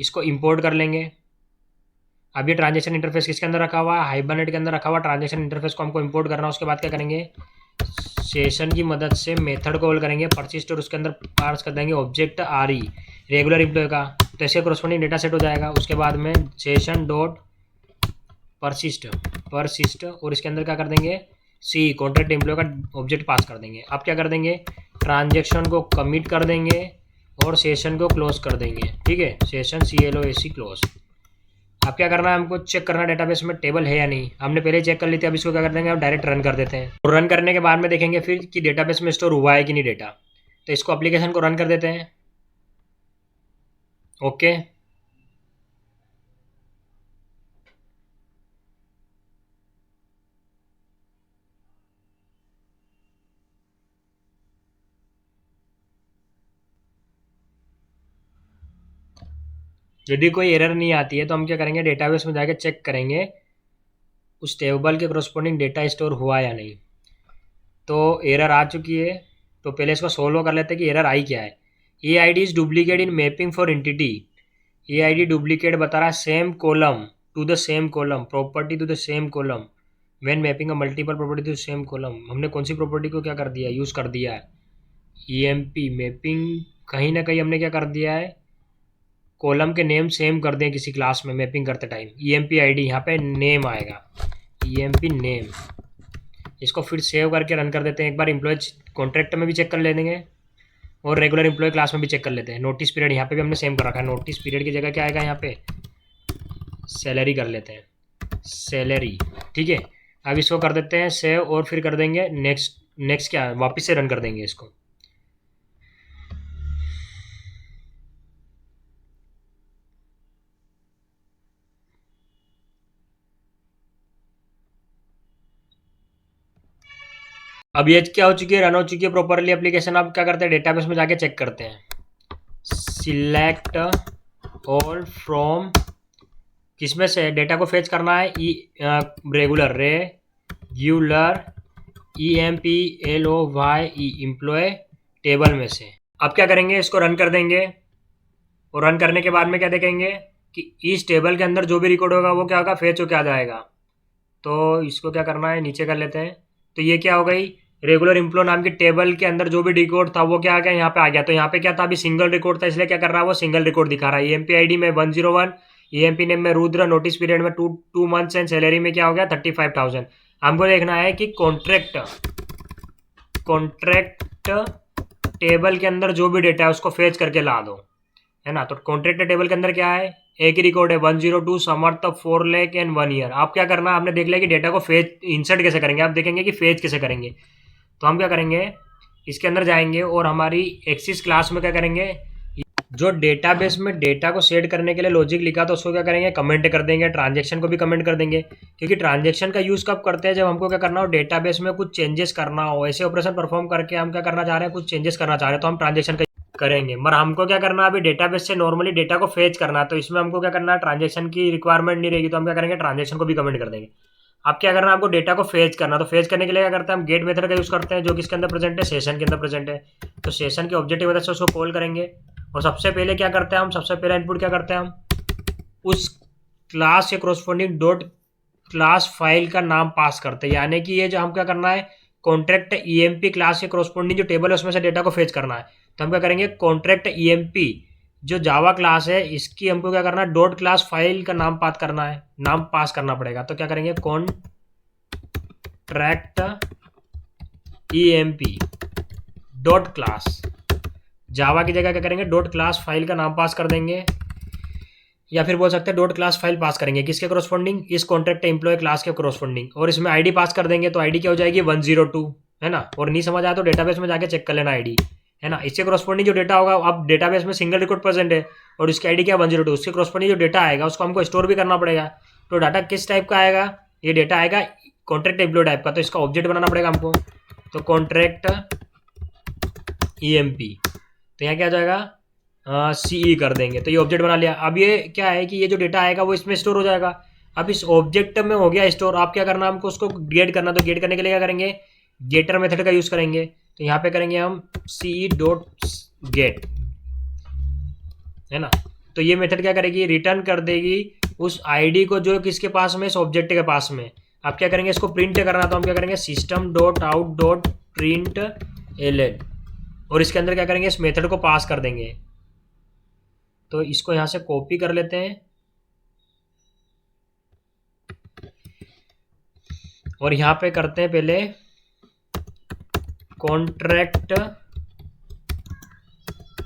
इसको इंपोर्ट कर लेंगे। अब ये ट्रांजेक्शन इंटरफेस किसके अंदर रखा हुआ है, हाइबरनेट के अंदर रखा हुआ ट्रांजेक्शन इंटरफेस को हमको इंपोर्ट करना है। उसके बाद क्या करेंगे, सेशन की मदद से मेथड कॉल करेंगे परसिस्ट और उसके अंदर पास कर देंगे ऑब्जेक्ट RE रेगुलर एम्प्लॉय का। तो ऐसे कॉरस्पॉन्डिंग डेटा सेट हो जाएगा। उसके बाद में सेशन डॉट परसिस्ट और इसके अंदर क्या कर देंगे, C कॉन्ट्रैक्ट एम्प्लॉय का ऑब्जेक्ट पास कर देंगे। अब क्या कर देंगे, ट्रांजेक्शन को कमिट कर देंगे और सेशन को क्लोज कर देंगे, ठीक है। Session CLOSE close. अब क्या करना है, हमको चेक करना डेटाबेस में टेबल है या नहीं। हमने पहले चेक कर ली थी। अब इसको क्या कर देंगे, हम डायरेक्ट रन कर देते हैं। और रन करने के बाद में देखेंगे फिर कि डेटाबेस में स्टोर हुआ है कि नहीं डेटा। तो इसको एप्लीकेशन को रन कर देते हैं। ओके, यदि कोई एरर नहीं आती है तो हम क्या करेंगे, डेटाबेस में जाके चेक करेंगे उस टेबल के करस्पॉन्डिंग डेटा स्टोर हुआ या नहीं। तो एरर आ चुकी है। तो पहले इसको सोल्व कर लेते हैं कि एरर आई क्या है। A I D is duplicate in mapping for entity. A I D duplicate बता रहा है same column to the same column, property to the same column when mapping a multiple property to same column. हमने कौन सी property को क्या कर दिया, use कर दिया है, ई एम पी मैपिंग। कहीं ना कहीं हमने क्या कर दिया है, कॉलम के नेम सेम कर दें किसी क्लास में मैपिंग करते time. E M P I D यहाँ पे नेम आएगा, ई एम पी नेम। इसको फिर सेव करके रन कर देते हैं। एक बार एम्प्लॉय कॉन्ट्रैक्ट में भी चेक कर लेंगे और रेगुलर एम्प्लॉय क्लास में भी चेक कर लेते हैं। नोटिस पीरियड यहाँ पे भी हमने सेम कर रखा है। नोटिस पीरियड की जगह क्या आएगा, यहाँ पे सैलरी कर लेते हैं, सैलरी। ठीक है, अब इसको कर देते हैं सेव और फिर कर देंगे नेक्स्ट। नेक्स्ट क्या है, वापस से रन कर देंगे इसको। अब ये क्या हो चुकी है, रन हो चुकी है प्रॉपरली एप्लीकेशन। अब क्या करते हैं, डेटाबेस में जाके चेक करते हैं। सिलेक्ट ऑल फ्रॉम, किसमें से डेटा को फेच करना है, regular E M P L O Y E employ table में से। अब क्या करेंगे, इसको रन कर देंगे और रन करने के बाद में क्या देखेंगे कि इस टेबल के अंदर जो भी रिकॉर्ड होगा वो क्या होगा, फेच हो के आ जाएगा। तो इसको क्या करना है, नीचे कर लेते हैं। तो ये क्या हो गई, रेगुलर एम्प्लॉय नाम की टेबल के अंदर जो भी रिकॉर्ड था वो क्या आ गया, यहाँ पे आ गया। तो यहाँ पे क्या था, अभी सिंगल रिकॉर्ड था, इसलिए क्या कर रहा है, वो सिंगल रिकॉर्ड दिखा रहा है। E M P I D में 101, ई एम पी नेम में रुद्र, नोटिस पीरियड में टू मंथ्स एंड सैलरी में क्या हो गया 35,000। हमको देखना है कि कॉन्ट्रैक्ट टेबल के अंदर जो भी डेटा है उसको फेच करके ला दो, है ना। तो कॉन्ट्रैक्ट टेबल के अंदर क्या है, एक ही रिकॉर्ड है 102 समर्थ 4 लाख एंड 1 ईयर। आप क्या करना है, आपने देख लिया कि डेटा को फेच इंसर्ट कैसे करेंगे, आप देखेंगे कि फेच कैसे करेंगे। तो हम क्या करेंगे, इसके अंदर जाएंगे और हमारी एक्सिस क्लास में क्या करेंगे, जो डेटाबेस में डेटा को सेट करने के लिए लॉजिक लिखा था उसको क्या करेंगे, कमेंट कर देंगे। ट्रांजेक्शन को भी कमेंट कर देंगे, क्योंकि ट्रांजेक्शन का यूज़ कब करते हैं, जब हमको क्या करना हो, डेटाबेस में कुछ चेंजेस करना हो। ऐसे ऑपरेशन परफॉर्म करके हम क्या करना चाह रहे हैं, कुछ चेंजेस करना चाह रहे हैं, तो हम ट्रांजेक्शन का करेंगे। मगर हमको क्या करना है, अभी डेटाबेस से नॉर्मली डेटा को फेच करना है, तो इसमें हमको क्या करना है, ट्रांजेक्शन की रिक्वायरमेंट नहीं रहेगी। तो हम क्या करेंगे, ट्रांजेक्शन को भी कमेंट कर देंगे। अब क्या करना है, आपको डेटा को फेच करना। तो फेच करने के लिए क्या करते हैं, हम गेट मेथड का यूज़ करते हैं, जो किसके अंदर प्रेजेंट है, सेशन के अंदर प्रेजेंट है। तो सेशन के ऑब्जेक्ट की मदद से उसको कॉल करेंगे। और सबसे पहले क्या करते हैं हम, सबसे पहले इनपुट क्या करते हैं हम, उस क्लास के कोरस्पॉन्डिंग डॉट क्लास फाइल का नाम पास करते हैं। यानी कि ये जो हम क्या करना है, कॉन्ट्रैक्ट ईएमपी क्लास के कोरस्पॉन्डिंग जो टेबल है उसमें से डेटा को फेच करना है। तो हम क्या करेंगे, कॉन्ट्रैक्ट ईएमपी जो जावा क्लास है इसकी हमको क्या करना है, डॉट क्लास फाइल का नाम पास करना है, नाम पास करना पड़ेगा। तो क्या करेंगे, कॉन्ट्रैक्ट ईएमपी डॉट क्लास, जावा की जगह क्या करेंगे, डॉट क्लास फाइल का नाम पास कर देंगे, या फिर बोल सकते हैं डॉट क्लास फाइल पास करेंगे किसके कोरस्पॉन्डिंग, इस कॉन्ट्रैक्ट एम्प्लॉय क्लास के कोरस्पॉन्डिंग। और इसमें आईडी पास कर देंगे, तो आईडी क्या हो जाएगी 102, है ना। और नहीं समझ आया तो डेटाबेस में जाके चेक कर लेना आईडी, है ना। इससे कोरस्पॉन्डिंग जो डेटा होगा, अब डेटाबेस में सिंगल रिकॉर्ड प्रेजेंट है और इसकी आईडी क्या 102, उसके कोरस्पॉन्डिंग जो डेटा आएगा उसको हमको स्टोर भी करना पड़ेगा। तो डाटा किस टाइप का आएगा, ये डेटा आएगा कॉन्ट्रैक्ट एम्प्लॉय टाइप का। तो इसका ऑब्जेक्ट बनाना पड़ेगा हमको। तो कॉन्ट्रैक्ट ईएमपी, तो यहाँ क्या आ जाएगा, सी कर देंगे। तो ये ऑब्जेक्ट बना लिया। अब ये क्या है कि ये जो डेटा आएगा वो इसमें स्टोर हो जाएगा। अब इस ऑब्जेक्ट में हो गया स्टोर, आप क्या करना, हमको उसको गेट करना। तो गेट करने के लिए क्या करेंगे, गेटर मेथड का यूज़ करेंगे। तो यहाँ पे करेंगे हम सी डॉट गेट, है ना। तो ये मेथड क्या करेगी, रिटर्न कर देगी उस आईडी को जो किसके पास में, इस ऑब्जेक्ट के पास में। आप क्या करेंगे, इसको प्रिंट करना। तो हम क्या करेंगे, system dot out dot print L, और इसके अंदर क्या करेंगे, इस मेथड को पास कर देंगे। तो इसको यहां से कॉपी कर लेते हैं और यहां पे करते हैं पहले कॉन्ट्रैक्ट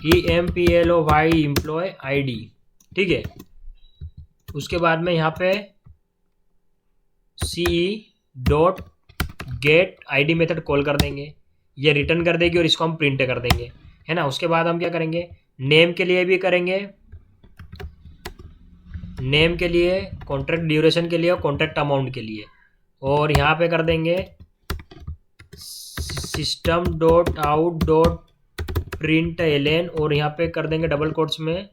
EMPLOY एम्प्लॉय आईडी, ठीक है। उसके बाद में यहाँ पे C dot get ID method call कर देंगे, ये रिटर्न कर देगी और इसको हम प्रिंट कर देंगे, है ना। उसके बाद हम क्या करेंगे, नेम के लिए भी करेंगे, नेम के लिए, कॉन्ट्रैक्ट ड्यूरेशन के लिए और कॉन्ट्रैक्ट अमाउंट के लिए। और यहाँ पे कर देंगे system dot out dot print L, और यहाँ पे कर देंगे डबल कोट्स में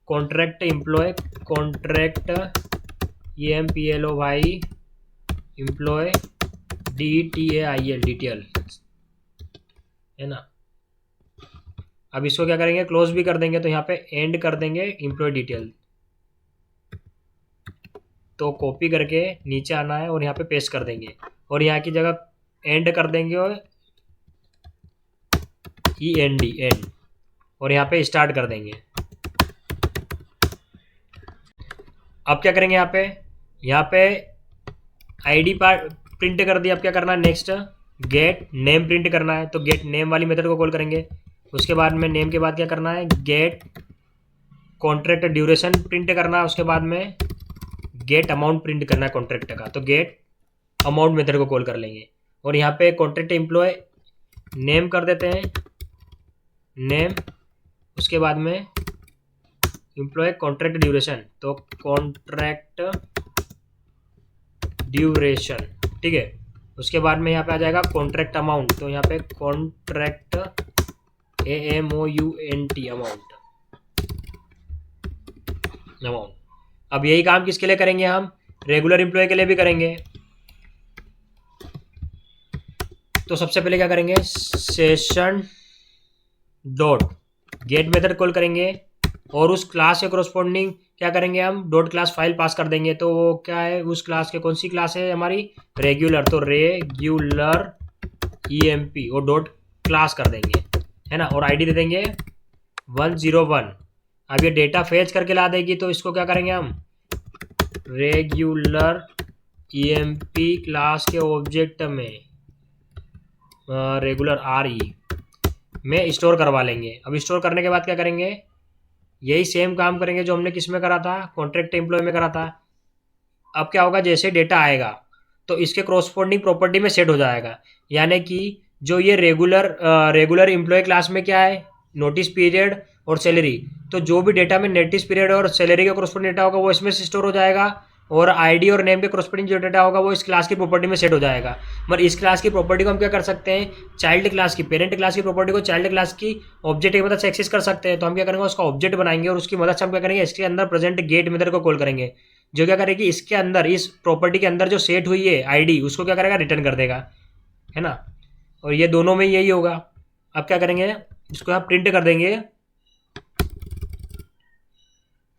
contract employ, contract EMPLOY employ DTAIL detail, है ना। अब इसको क्या करेंगे, क्लोज भी कर देंगे, तो यहाँ पे एंड कर देंगे एम्प्लॉय डिटेल। तो कॉपी करके नीचे आना है और यहाँ पे पेस्ट कर देंगे और यहाँ की जगह एंड कर देंगे और END एंड, और यहाँ पे स्टार्ट कर देंगे। अब क्या करेंगे, यहाँ पे ID पार्ट प्रिंट कर दिया। अब क्या करना है, नेक्स्ट गेट नेम प्रिंट करना है, तो गेट नेम वाली मेथड को कॉल करेंगे। उसके बाद में नेम के बाद क्या करना है, गेट कॉन्ट्रैक्ट ड्यूरेशन प्रिंट करना है। उसके बाद में गेट अमाउंट प्रिंट करना है कॉन्ट्रैक्ट का, तो गेट अमाउंट मेथड को कॉल कर लेंगे। और यहाँ पे कॉन्ट्रैक्ट एम्प्लॉय नेम कर देते हैं, नेम। उसके बाद में एम्प्लॉय कॉन्ट्रैक्ट ड्यूरेशन, तो कॉन्ट्रैक्ट ड्यूरेशन, ठीक है। उसके बाद में यहाँ पे आ जाएगा कॉन्ट्रैक्ट अमाउंट, तो यहाँ पे कॉन्ट्रैक्ट AMOUNT अमाउंट। अब यही काम किसके लिए करेंगे, हम रेगुलर एम्प्लॉय के लिए भी करेंगे। तो सबसे पहले क्या करेंगे, session dot get method call करेंगे और उस क्लास के कोरस्पॉन्डिंग क्या करेंगे, हम डॉट क्लास फाइल पास कर देंगे। तो वो क्या है, उस क्लास के, कौन सी क्लास है हमारी, रेगुलर, तो रेगुलर EMP और डॉट क्लास कर देंगे, है ना। और ID दे देंगे 101। अब ये डेटा फेच करके ला देगी, तो इसको क्या करेंगे हम, रेगुलर EMP क्लास के ऑब्जेक्ट में रेगुलर RE में स्टोर करवा लेंगे। अब स्टोर करने के बाद क्या करेंगे, यही सेम काम करेंगे जो हमने किस में करा था, कॉन्ट्रैक्ट एम्प्लॉय में करा था। अब क्या होगा, जैसे डेटा आएगा तो इसके क्रॉसपोर्डिंग प्रॉपर्टी में सेट हो जाएगा। यानी कि जो ये रेगुलर एम्प्लॉय क्लास में क्या है, नोटिस पीरियड और सैलरी, तो जो भी डेटा में नोटिस पीरियड और सैलरी का क्रॉसपोर्डिंग डेटा होगा वो इसमें से स्टोर हो जाएगा, और ID और नेम के क्रॉसपोर्डिंग जो डेटा होगा वो इस क्लास की प्रॉपर्टी में सेट हो जाएगा। मगर इस क्लास की प्रॉपर्टी को हम क्या कर सकते हैं, चाइल्ड क्लास की, पेरेंट क्लास की प्रॉपर्टी को चाइल्ड क्लास की ऑब्जेक्ट की मदद से एक्सेस कर सकते हैं। तो हम क्या करेंगे, उसका ऑब्जेक्ट बनाएंगे और उसकी मदद से हम क्या करेंगे, इसके अंदर प्रेजेंट गेट मेथड को कॉल करेंगे, जो क्या करेगी, इसके अंदर इस प्रॉपर्टी के अंदर जो सेट हुई है ID उसको क्या करेगा, रिटर्न कर देगा, है ना। और ये दोनों में यही होगा। अब क्या करेंगे, इसको यहाँ प्रिंट कर देंगे,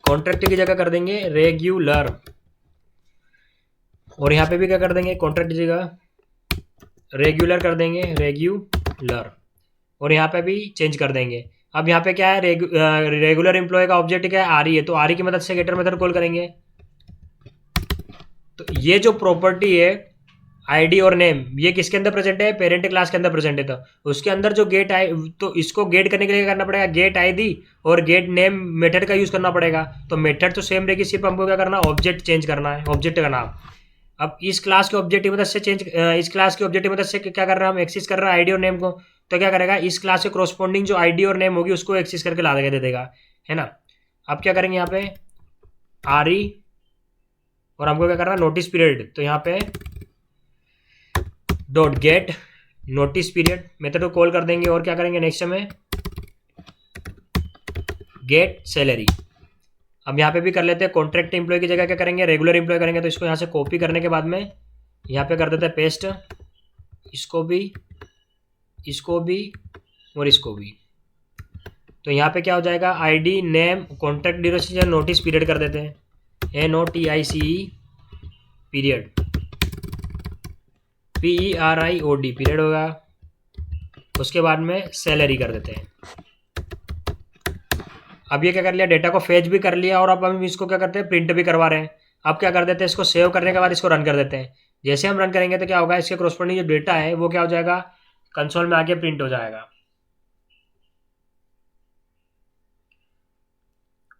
कॉन्ट्रैक्ट की जगह कर देंगे रेगुलर, और यहाँ पे भी क्या कर देंगे, कॉन्ट्रैक्ट की जगह रेगुलर कर देंगे रेगुलर, और यहाँ पे भी चेंज कर देंगे। अब यहाँ पे क्या है, रेगुलर एम्प्लॉय का ऑब्जेक्ट क्या है, RE है, तो RE की मदद से गेटर मेथड कॉल करेंगे। तो ये जो प्रॉपर्टी है ID और नेम, ये किसके अंदर प्रेजेंट है, पेरेंट क्लास के अंदर प्रेजेंट है। तो उसके अंदर जो गेट आई, तो इसको गेट करने के लिए करना पड़ेगा, गेट ID और गेट नेम मेथड का यूज करना पड़ेगा। तो मेथड तो सेम रहेगी, सिर्फ हमको क्या करना, ऑब्जेक्ट चेंज करना है, ऑब्जेक्ट का नाम। अब इस क्लास के ऑब्जेक्ट की मदद से इस क्लास के ऑब्जेक्ट की मदद से क्या कर रहा है, हम एक्सेस कर रहे हैं ID और नेम को। तो क्या करेगा, इस क्लास के क्रॉसपोंडिंग जो ID और नेम होगी उसको एक्सेस करके ला दे देगा, है ना। अब क्या करेंगे, यहाँ पे RE और हमको क्या करना है, नोटिस पीरियड, तो यहाँ पे dot gate notice period method को कॉल कर देंगे। और क्या करेंगे, नेक्स्ट में गेट सैलरी। अब यहाँ पे भी कर लेते हैं, कॉन्ट्रैक्ट एम्प्लॉय की जगह क्या करेंगे, रेगुलर एम्प्लॉय करेंगे। तो इसको यहाँ से कॉपी करने के बाद में यहाँ पे कर देते हैं पेस्ट, इसको भी, इसको भी और इसको भी। तो यहाँ पे क्या हो जाएगा, ID name contract duration notice period कर देते हैं, NOTICE पीरियड, PERIOD पीरियड होगा। उसके बाद में सैलरी कर देते हैं। अब ये क्या कर लिया, डेटा को फेच भी कर लिया और अब हम इसको क्या करते हैं, प्रिंट भी करवा रहे हैं। अब क्या कर देते हैं, इसको सेव करने के बाद इसको रन कर देते हैं। जैसे हम रन करेंगे तो क्या होगा, इसके क्रॉसपोंडिंग जो डेटा है वो क्या हो जाएगा, कंसोल में आके प्रिंट हो जाएगा।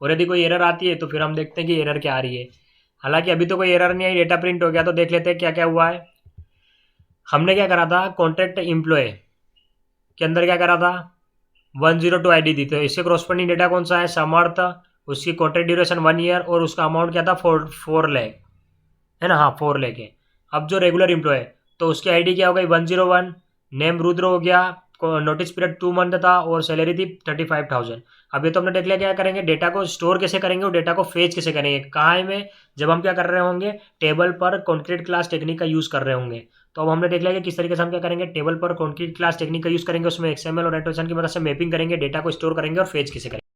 और यदि कोई एरर आती है तो फिर हम देखते हैं कि एरर क्या आ रही है। हालांकि अभी तो कोई एरर नहीं आई, डेटा प्रिंट हो गया। तो देख लेते हैं क्या क्या हुआ है। हमने क्या करा था, कॉन्ट्रैक्ट एम्प्लॉय के अंदर क्या करा था, 102 ID दी। तो इसके क्रॉसपोंडिंग डेटा कौन सा है, समर्थ, उसकी कॉन्ट्रैक्ट ड्यूरेशन 1 ईयर और उसका अमाउंट क्या था, 4 लाख, है ना। हाँ 4 लाख है। अब जो रेगुलर एम्प्लॉय है तो उसकी ID क्या हो गई, 101, नेम रुद्र हो गया, नोटिस पीरियड 2 मंथ था और सैलरी थी 35,000। अब ये तो हमने देख लिया क्या करेंगे, डेटा को स्टोर कैसे करेंगे और डेटा को फेच कैसे करेंगे, कहाँ है में, जब हम क्या कर रहे होंगे, table per concrete class technique का यूज़ कर रहे होंगे। तो अब हमने देख लिया कि किस तरीके से हम क्या करेंगे, table per concrete class technique का यूज़ करेंगे, उसमें एक्सएमएल और एट्रिब्यूशन की मदद से मैपिंग करेंगे, डेटा को स्टोर करेंगे और फेच कैसे करेंगे।